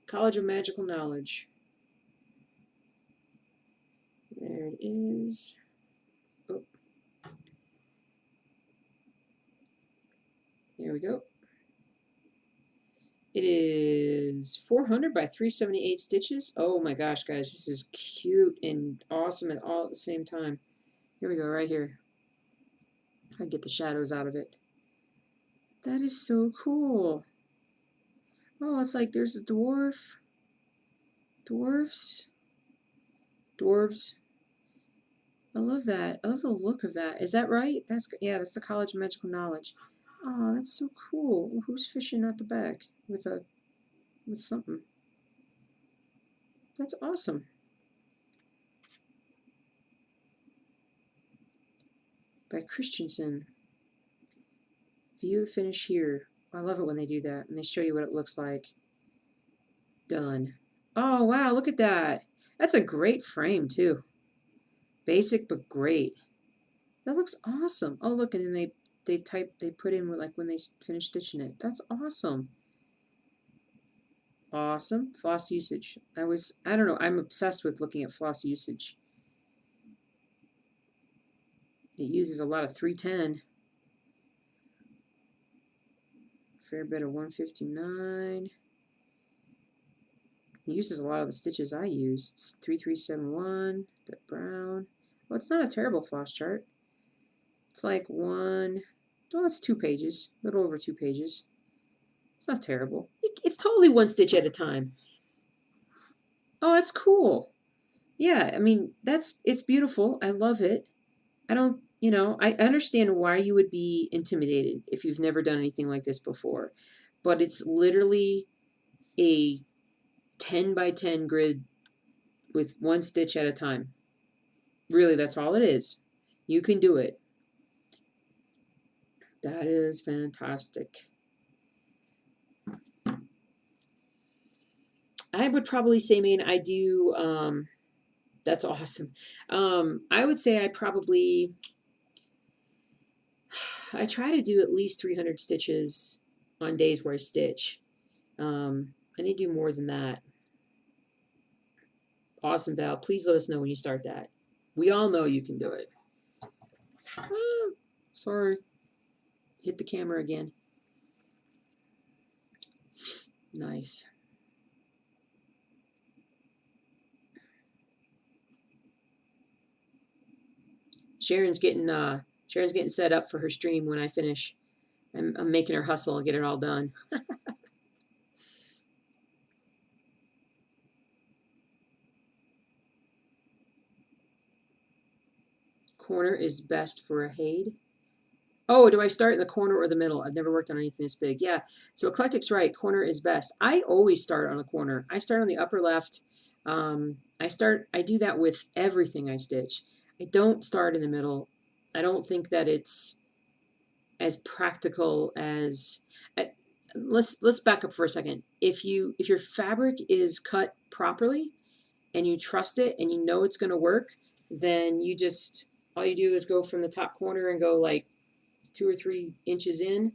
[SPEAKER 1] College of Magical Knowledge. There it is. Oh. There we go. It is 400 by 378 stitches. Oh my gosh, guys, this is cute and awesome and all at the same time. Here we go, right here. If I can get the shadows out of it. That is so cool. Oh, it's like there's a dwarf. Dwarves. I love that. I love the look of that. Is that right? Yeah, that's the College of Magical Knowledge. Oh, that's so cool. Who's fishing at the back with something? That's awesome. By Christensen. View the finish here. I love it when they do that and they show you what it looks like. Done. Oh, wow, look at that. That's a great frame, too. Basic, but great. That looks awesome. Oh, look, and then they put in like when they finish stitching it. That's awesome. Awesome. Floss usage. I don't know, I'm obsessed with looking at floss usage. It uses a lot of 310. Fair bit of 159. It uses a lot of the stitches I used. 3371, that brown. Well, it's not a terrible floss chart. It's like it's 2 pages, a little over 2 pages. It's not terrible. It's totally one stitch at a time. Oh, that's cool. Yeah, I mean, it's beautiful. I love it. I don't, I understand why you would be intimidated if you've never done anything like this before. But it's literally a 10 by 10 grid with one stitch at a time. Really, that's all it is. You can do it. That is fantastic. I would probably say, Maine, I do, that's awesome. I would say I try to do at least 300 stitches on days where I stitch. I need to do more than that. Awesome, Val. Please let us know when you start that. We all know you can do it. Sorry. Hit the camera again. Nice. Sharon's getting set up for her stream when I finish. I'm making her hustle and get it all done. Corner is best for a Hade. Oh, do I start in the corner or the middle? I've never worked on anything this big. Yeah, so Eclectic's right. Corner is best. I always start on the corner. I start on the upper left. I do that with everything I stitch. I don't start in the middle. I don't think that it's as practical as. Let's back up for a second. If your fabric is cut properly and you trust it and you know it's going to work, then all you do is go from the top corner and go like 2 or 3 inches in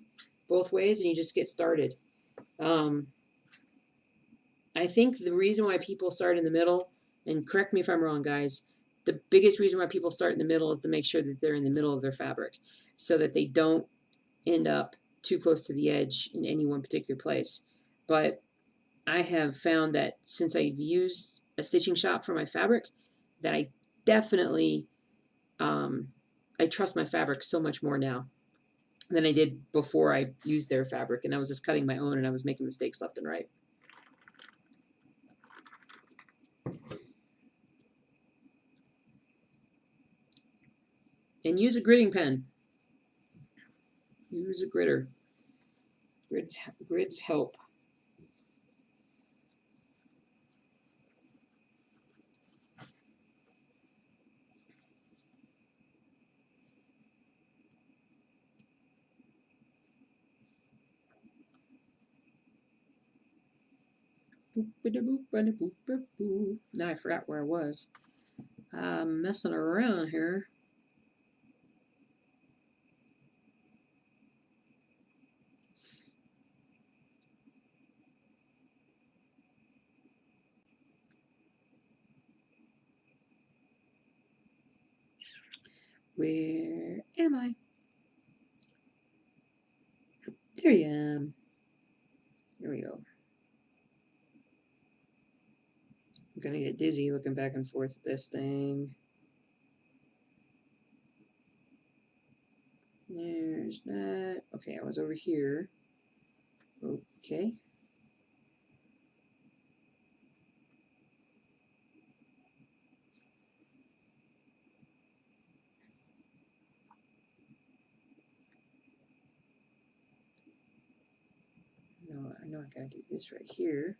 [SPEAKER 1] both ways, and you just get started. I think the reason why people start in the middle, and correct me if I'm wrong, guys, the biggest reason why people start in the middle is to make sure that they're in the middle of their fabric so that they don't end up too close to the edge in any one particular place. But I have found that since I've used a stitching shop for my fabric, that I definitely I trust my fabric so much more now than I did before I used their fabric, and I was just cutting my own and I was making mistakes left and right. And use a gridding pen. Use a gritter. Grids help. Now I forgot where I was. I'm messing around here. Where am I? There I am. There we go. I'm gonna get dizzy looking back and forth at this thing. There's that. Okay, I was over here. Okay. No, I know I gotta do this right here.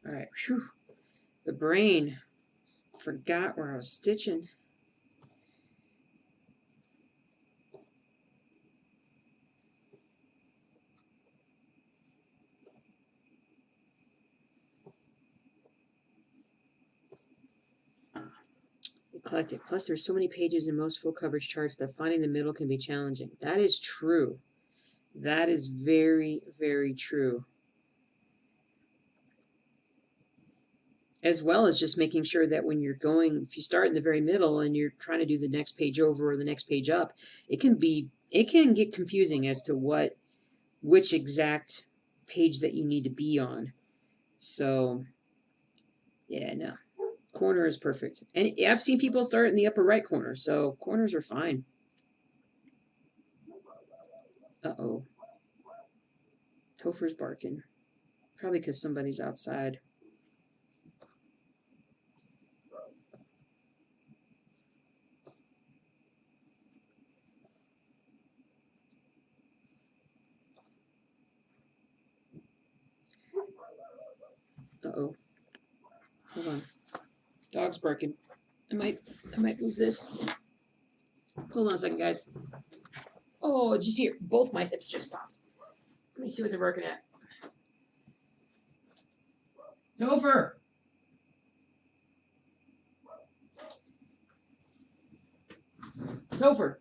[SPEAKER 1] All right. Whew. The brain forgot where I was stitching. Eclectic. Plus, there's so many pages in most full coverage charts that finding the middle can be challenging. That is true. That is very, very true. As well as just making sure that when you're going, if you start in the very middle and you're trying to do the next page over or the next page up, it can get confusing as to which exact page that you need to be on. So, yeah, no. Corner is perfect. And I've seen people start in the upper right corner, so corners are fine. Uh-oh. Topher's barking. Probably because somebody's outside. Uh-oh. Hold on. Dog's barking. I might move this. Hold on a second, guys. Oh, did you see it? Both my hips just popped. Let me see what they're barking at. Topher! Topher!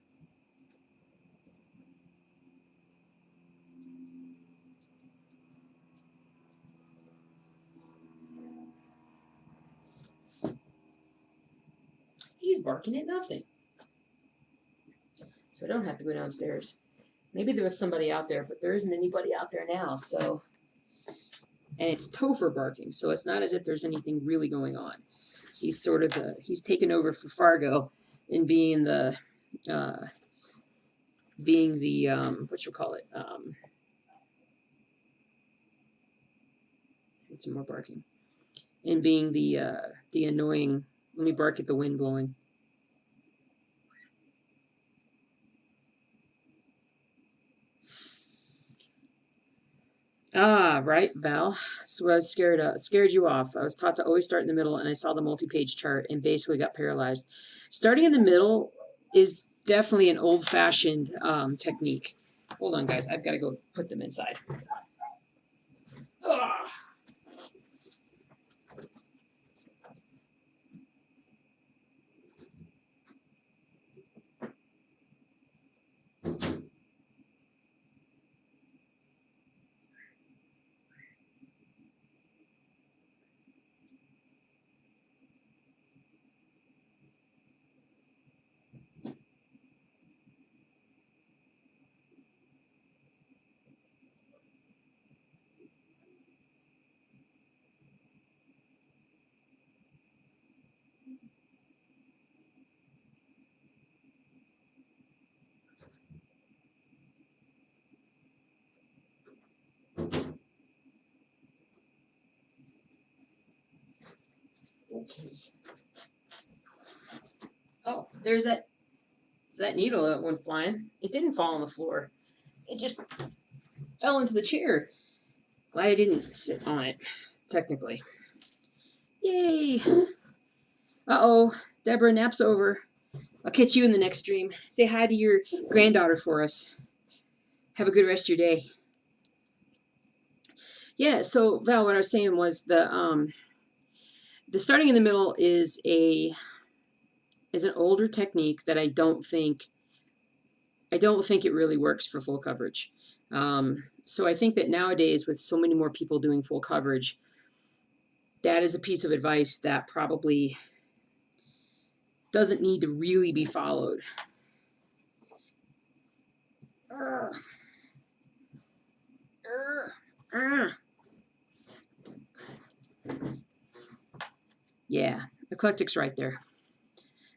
[SPEAKER 1] He's barking at nothing. So I don't have to go downstairs. Maybe there was somebody out there, but there isn't anybody out there now, so. And it's Topher barking, so it's not as if there's anything really going on. He's sort of he's taken over for Fargo in being the what you call it? Need some more barking. In being the annoying. Let me bark at the wind blowing. Ah, right, Val. That's what I was scared you off. I was taught to always start in the middle, and I saw the multi-page chart and basically got paralyzed. Starting in the middle is definitely an old-fashioned technique. Hold on, guys. I've got to go put them inside. Ah. Okay. Oh, there's that. So that needle that went flying, it didn't fall on the floor. It just fell into the chair. Glad I didn't sit on it, technically. Yay! Uh-oh, Deborah, nap's over. I'll catch you in the next stream. Say hi to your granddaughter for us. Have a good rest of your day. Yeah, so Val, what I was saying was the starting in the middle is an older technique that I don't think it really works for full coverage. So I think that nowadays, with so many more people doing full coverage, that is a piece of advice that probably doesn't need to really be followed. Yeah, eclectic's right there.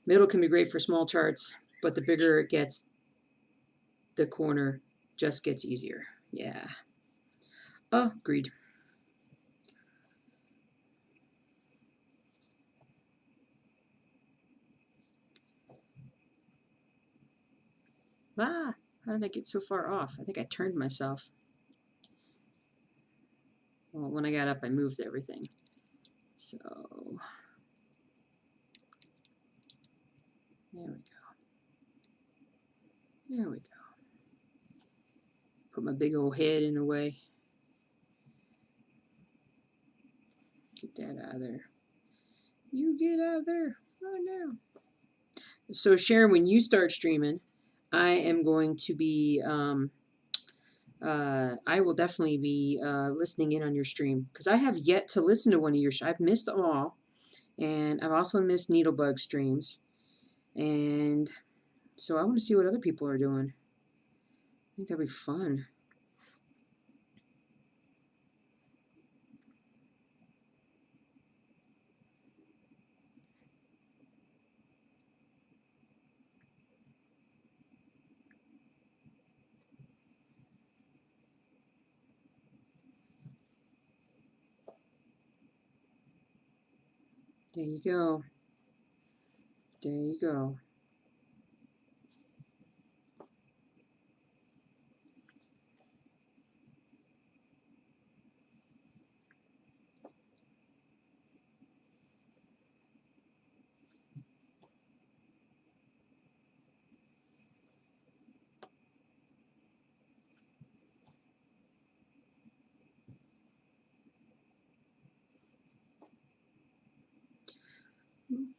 [SPEAKER 1] Middle can be great for small charts, but the bigger it gets, the corner just gets easier. Yeah. Agreed. How did I get so far off? I think I turned myself. Well, when I got up, I moved everything. So, there we go. There we go. Put my big old head in the way. Get that out of there. You get out of there right now. So, Sharon, when you start streaming, I am going to be, I will definitely be listening in on your stream, because I have yet to listen to one of your, I've missed them all, and I've also missed Needlebug streams, and so I want to see what other people are doing. I think that'd be fun. There you go. There you go.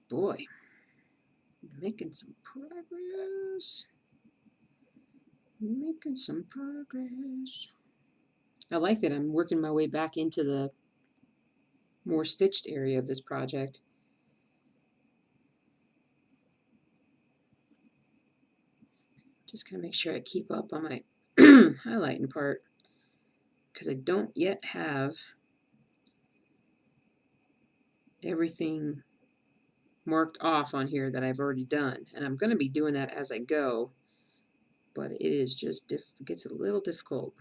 [SPEAKER 1] Boy, making some progress. Making some progress. I like that I'm working my way back into the more stitched area of this project. Just gonna make sure I keep up on my highlighting part, because I don't yet have everything marked off on here that I've already done, and I'm going to be doing that as I go, but it is just gets a little difficult.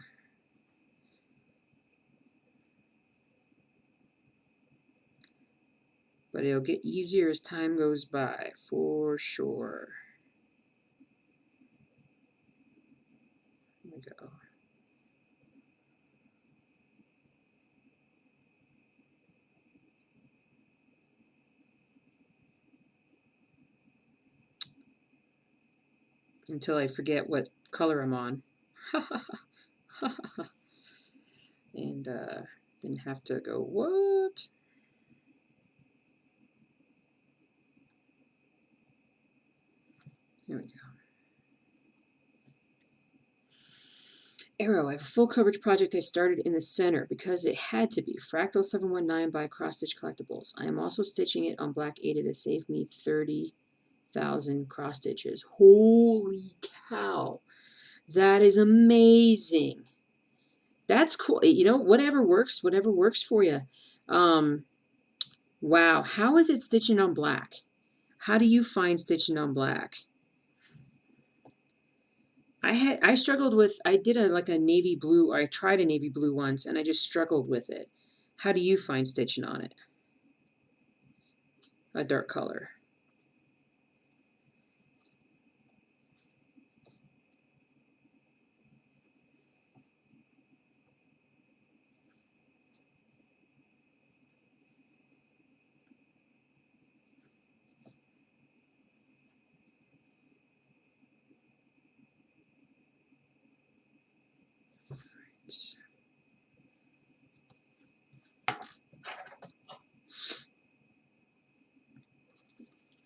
[SPEAKER 1] But it'll get easier as time goes by, for sure. Here we go. Until I forget what color I'm on. And didn't have to go, what? Here we go. Arrow, I have a full coverage project I started in the center because it had to be. Fractal 719 by Cross Stitch Collectibles. I am also stitching it on Black Ada to save me 30,000 cross stitches. Holy cow. That is amazing. That's cool. You know, whatever works for you. Wow. How is it stitching on black? How do you find stitching on black? I struggled with, I did like a navy blue, or I tried a navy blue once, and I just struggled with it. How do you find stitching on it? A dark color.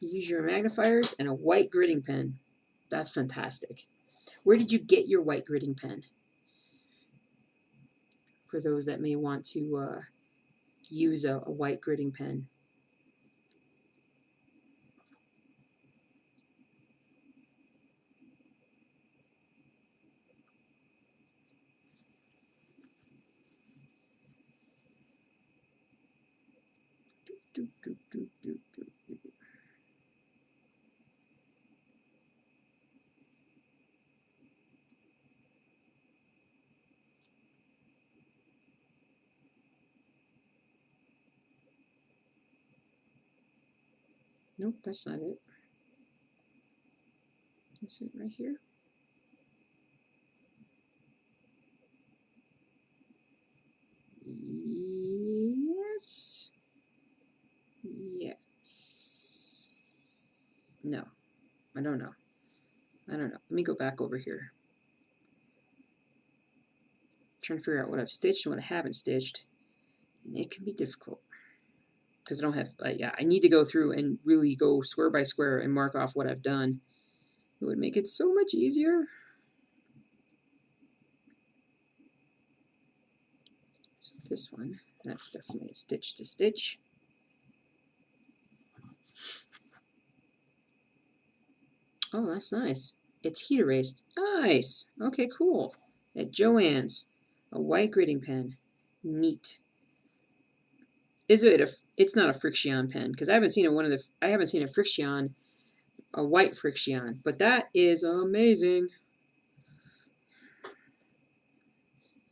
[SPEAKER 1] Use your magnifiers and a white gritting pen. That's fantastic. Where did you get your white gritting pen? For those that may want to use a white gritting pen. Nope, that's not it. Is it right here? Yes. Yes. No, I don't know. I don't know. Let me go back over here. I'm trying to figure out what I've stitched and what I haven't stitched. And it can be difficult. Because I don't have, yeah, I need to go through and really go square by square and mark off what I've done. It would make it so much easier. So this one, that's definitely a stitch to stitch. Oh, that's nice. It's heat erased. Nice. Okay, cool. At Joann's, a white gritting pen. Neat. Is it a? It's not a Frixion pen because I haven't seen I haven't seen a Frixion, a white Frixion, but that is amazing.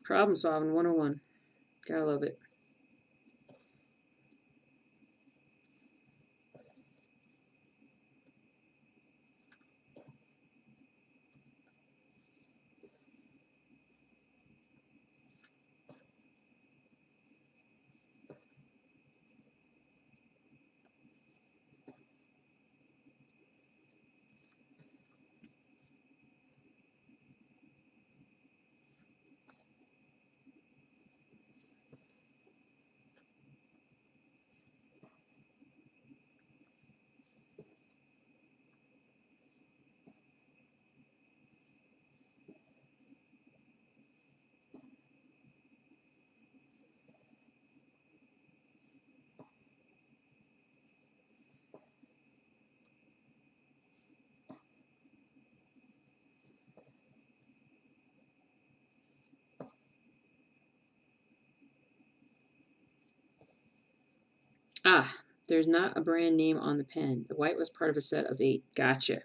[SPEAKER 1] Problem solving 101. Gotta love it. Ah, there's not a brand name on the pen. The white was part of a set of 8. Gotcha.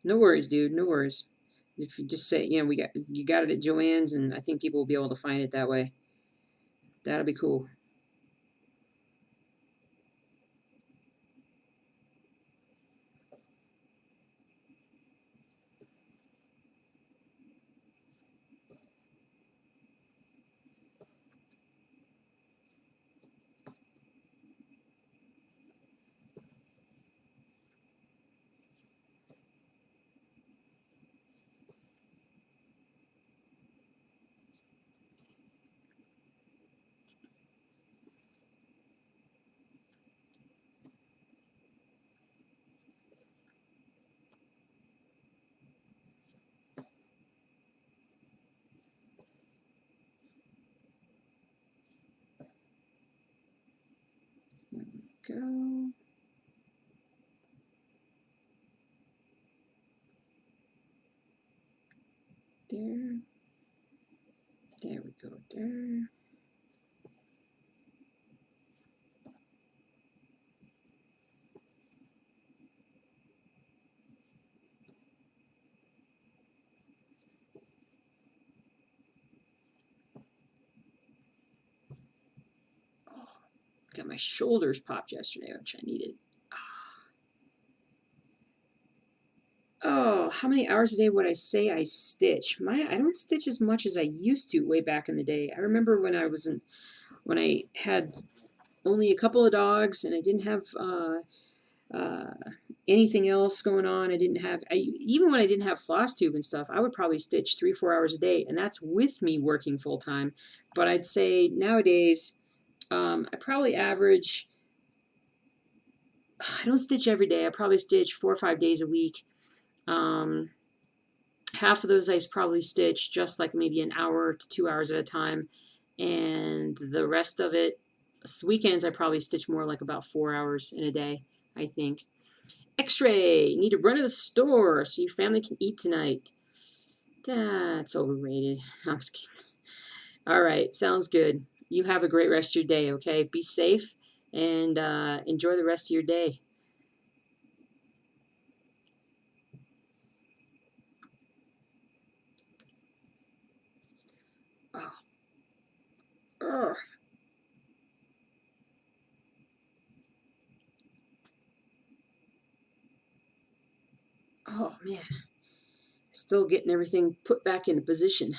[SPEAKER 1] No worries, dude. No worries. If you just say, you got it at Joann's, and I think people will be able to find it that way. That'll be cool. Go. There. There we go. There. Oh, got my shoulders popped yesterday, which I needed. Oh, how many hours a day would I say I stitch? I don't stitch as much as I used to way back in the day. I remember when when I had only a couple of dogs and I didn't have uh, anything else going on. Even when I didn't have floss tube and stuff, I would probably stitch 3-4 hours a day, and that's with me working full time. But I'd say nowadays, I probably average I don't stitch every day. I probably stitch 4 or 5 days a week. Half of those I probably stitch just like maybe an hour to 2 hours at a time. And the rest of it, weekends, I probably stitch more like about 4 hours in a day, I think. X-ray, need to run to the store so your family can eat tonight. That's overrated. I'm just kidding. All right, sounds good. You have a great rest of your day, okay? Be safe and enjoy the rest of your day. Oh, ugh. Oh man, still getting everything put back into position.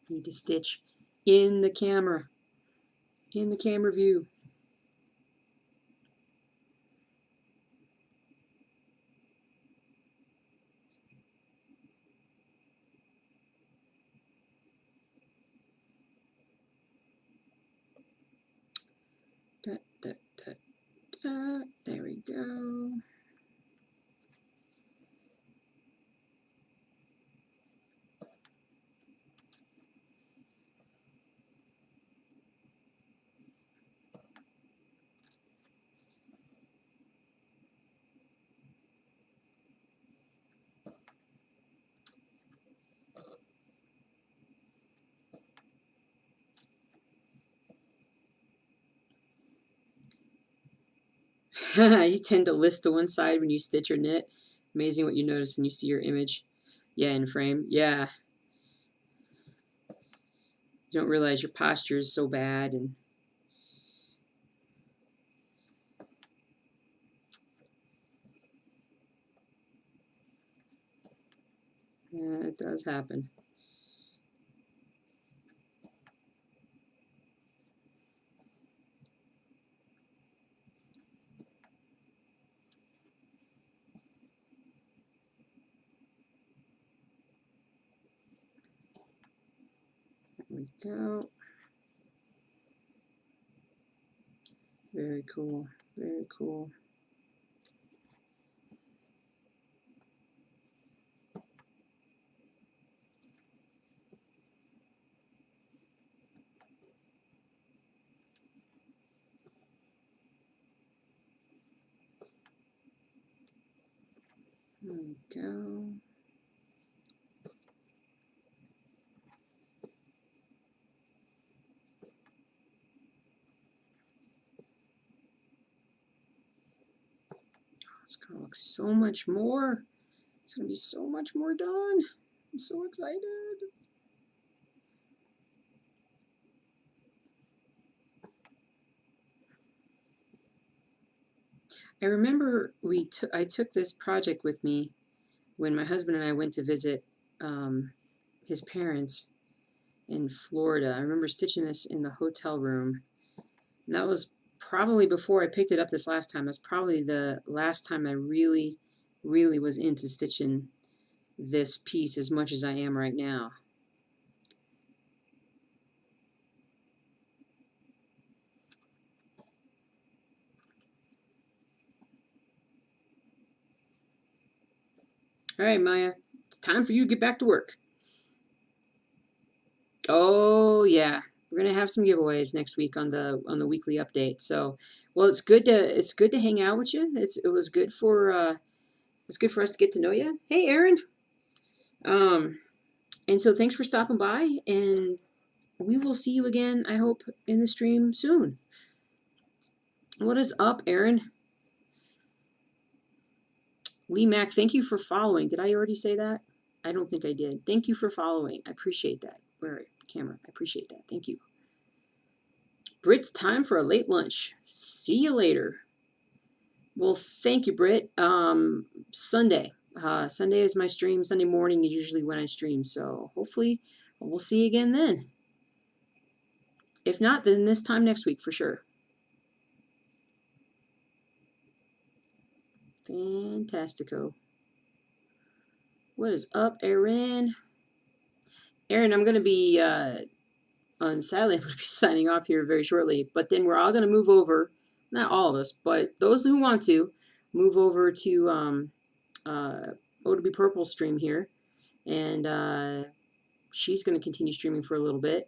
[SPEAKER 1] Need to stitch in the camera view. Da, da, da, da. There we go. You tend to list to one side when you stitch or knit. Amazing what you notice when you see your image. Yeah, in frame. Yeah. You don't realize your posture is so bad. And yeah, it does happen. There we go. Very cool. Very cool. There we go. It's going to look so much more. It's going to be so much more done. I'm so excited. I remember I took this project with me when my husband and I went to visit his parents in Florida. I remember stitching this in the hotel room. And that was probably before I picked it up this last time. That's probably the last time I really, really was into stitching this piece as much as I am right now. All right, Maya, it's time for you to get back to work. Oh yeah, we're gonna have some giveaways next week on the weekly update. So, well, it's good to hang out with you. It was good for us to get to know you. Hey, Aaron. Um, and so thanks for stopping by, and we will see you again, I hope, in the stream soon. What is up, Aaron? Lee Mack, thank you for following. Did I already say that? I don't think I did. Thank you for following. I appreciate that. Where camera? I appreciate that. Thank you. Britt's time for a late lunch. See you later. Well, thank you, Britt. Sunday. Sunday is my stream. Sunday morning is usually when I stream. So hopefully we'll see you again then. If not, then this time next week for sure. Fantastico. What is up, Aaron? Aaron, I'm going to be, sadly, I'm going to be signing off here very shortly, but then we're all going to move over, not all of us, but those who want to, move over to O2B Purple stream here, and she's going to continue streaming for a little bit.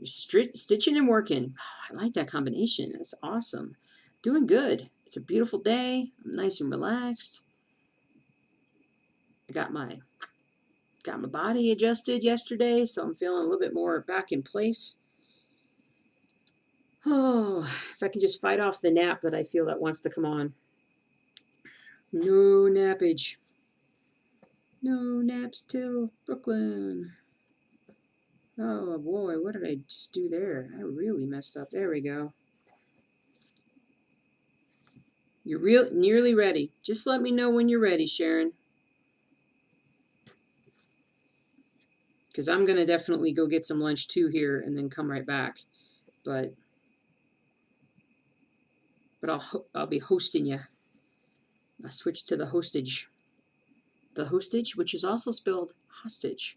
[SPEAKER 1] Stitching and working. Oh, I like that combination. That's awesome. Doing good. It's a beautiful day. I'm nice and relaxed. I got my body adjusted yesterday, so I'm feeling a little bit more back in place. Oh, if I can just fight off the nap that I feel that wants to come on. No nappage. No naps till Brooklyn. Oh boy, what did I just do there? I really messed up. There we go. You're nearly ready. Just let me know when you're ready, Sharon. Because I'm going to definitely go get some lunch too here and then come right back. But I'll be hosting you. I switched to the hostage. The hostage, which is also spelled hostage,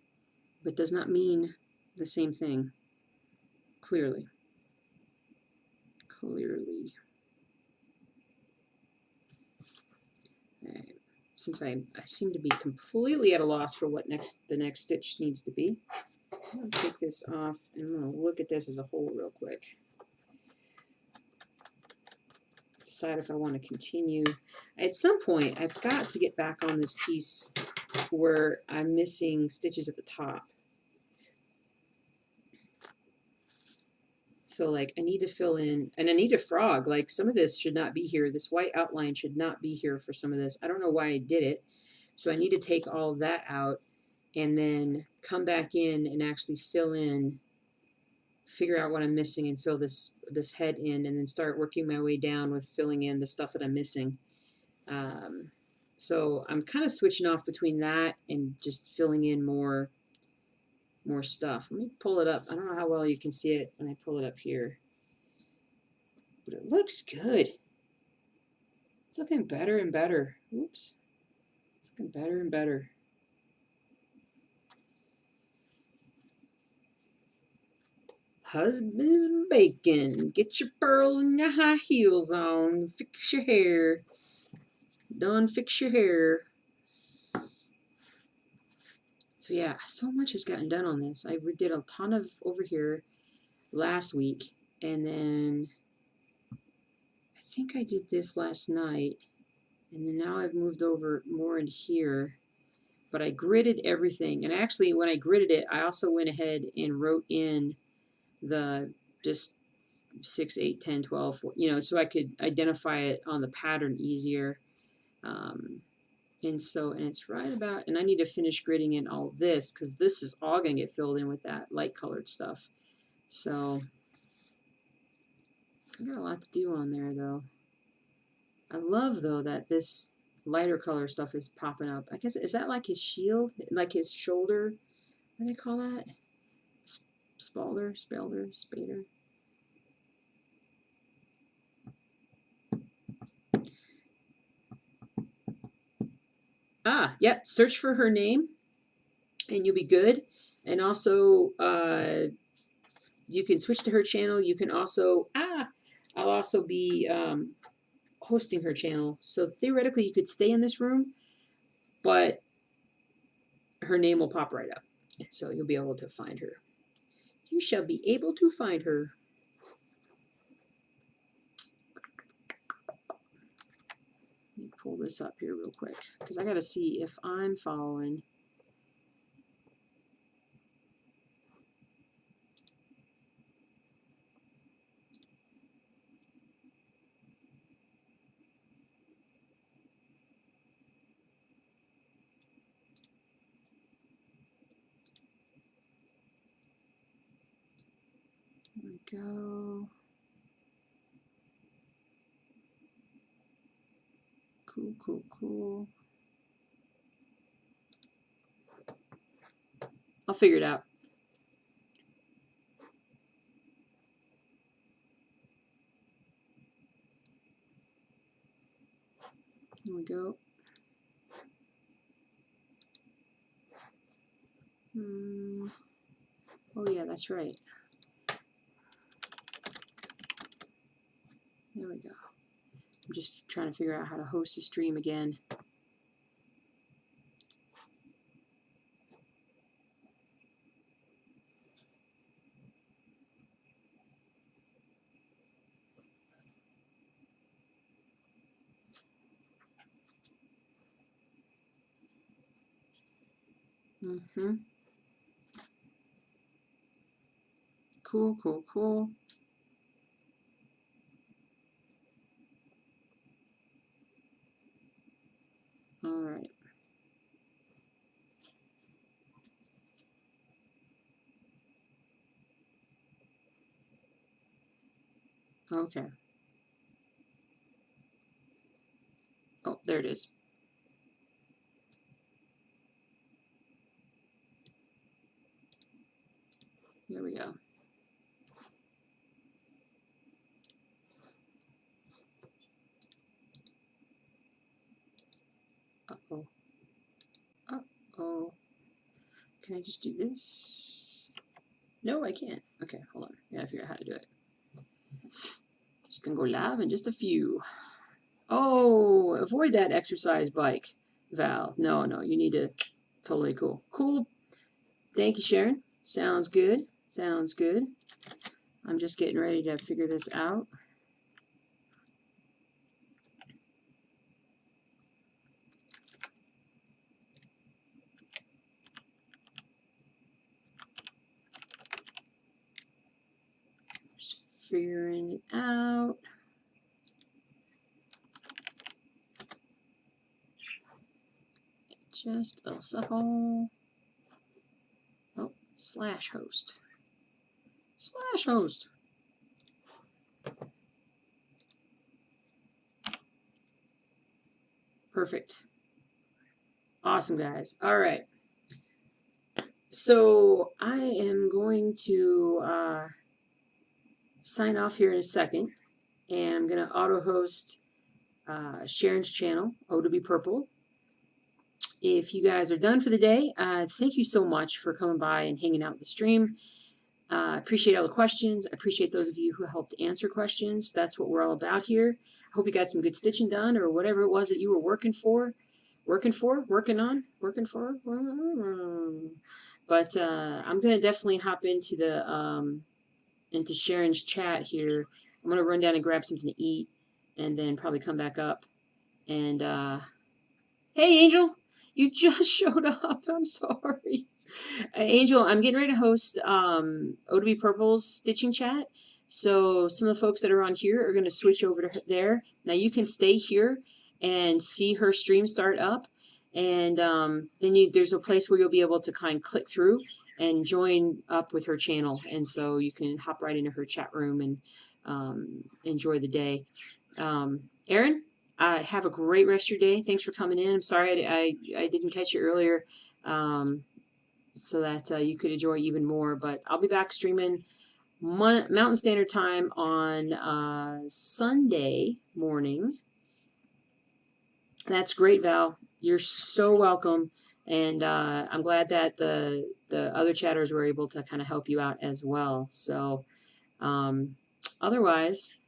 [SPEAKER 1] but does not mean the same thing. Clearly. Right. Since I seem to be completely at a loss for what the next stitch needs to be, I'm going to take this off and I'm going to look at this as a whole real quick. Decide if I want to continue. At some point, I've got to get back on this piece where I'm missing stitches at the top. So like I need to fill in, and I need a frog. Like some of this should not be here. This white outline should not be here for some of this. I don't know why I did it. So I need to take all of that out and then come back in and actually fill in, figure out what I'm missing and fill this head in, and then start working my way down with filling in the stuff that I'm missing. So I'm kind of switching off between that and just filling in more stuff. Let me pull it up. I don't know how well you can see it when I pull it up here, but it looks good. It's looking better and better. Oops. It's looking better and better. Husband's bacon. Get your pearls and your high heels on. Fix your hair. Done fix your hair. So yeah, so much has gotten done on this. I did a ton of over here last week, and then I think I did this last night, and then now I've moved over more in here, but I gridded everything. And actually when I gridded it, I also went ahead and wrote in the just 6, 8, 10, 12, you know, so I could identify it on the pattern easier. And it's right about, and I need to finish gridding in all of this because this is all going to get filled in with that light colored stuff. So I got a lot to do on there though. I love though that this lighter color stuff is popping up. I guess, is that like his shield? Like his shoulder? What do they call that? Spader? Ah, yep. Search for her name and you'll be good. And also, you can switch to her channel. You can also, I'll also be hosting her channel. So theoretically, you could stay in this room, but her name will pop right up. So you'll be able to find her. You shall be able to find her. Let me pull this up here real quick because I got to see if I'm following. There we go. Cool. I'll figure it out. There we go. Oh yeah, that's right. There we go. I'm just trying to figure out how to host a stream again. Cool, cool, cool. All right. Okay. Oh, there it is. There we go. Uh-oh. Uh-oh. Can I just do this? No, I can't. Okay, hold on. I gotta figure out how to do it. Just gonna go live in just a few. Oh, avoid that exercise bike, Val. No, no, you need to. Totally cool. Cool. Thank you, Sharon. Sounds good. Sounds good. I'm just getting ready to figure this out. Just figuring it out. Just a second. Oh, slash host. Slash host. Perfect. Awesome, guys. All right. So I am going to sign off here in a second, and I'm going to auto host Sharon's channel, O to be Purple. If you guys are done for the day, thank you so much for coming by and hanging out with the stream. I appreciate all the questions. I appreciate those of you who helped answer questions. That's what we're all about here. I hope you got some good stitching done, or whatever it was that you were working for. But I'm going to definitely hop into the into Sharon's chat here. I'm going to run down and grab something to eat, and then probably come back up. And hey, Angel, you just showed up. I'm sorry. Angel, I'm getting ready to host O to be Purple's stitching chat. So some of the folks that are on here are going to switch over to there. Now you can stay here and see her stream start up. And then there's a place where you'll be able to kind of click through and join up with her channel. And so you can hop right into her chat room and enjoy the day. Erin, have a great rest of your day. Thanks for coming in. I'm sorry I didn't catch you earlier. So that you could enjoy even more. But I'll be back streaming Mountain Standard Time on Sunday morning. That's great, Val. You're so welcome. And I'm glad that the other chatters were able to kind of help you out as well. So otherwise,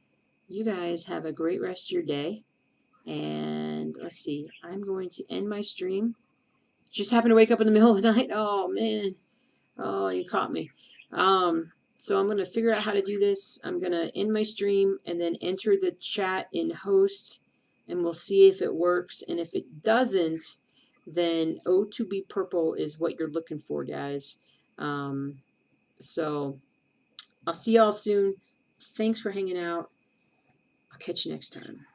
[SPEAKER 1] you guys have a great rest of your day. And let's see, I'm going to end my stream. Just happened to wake up in the middle of the night. Oh, man. Oh, you caught me. So I'm going to figure out how to do this. I'm going to end my stream and then enter the chat in host, and we'll see if it works. And if it doesn't, then O to be Purple is what you're looking for, guys. So I'll see y'all soon. Thanks for hanging out. I'll catch you next time.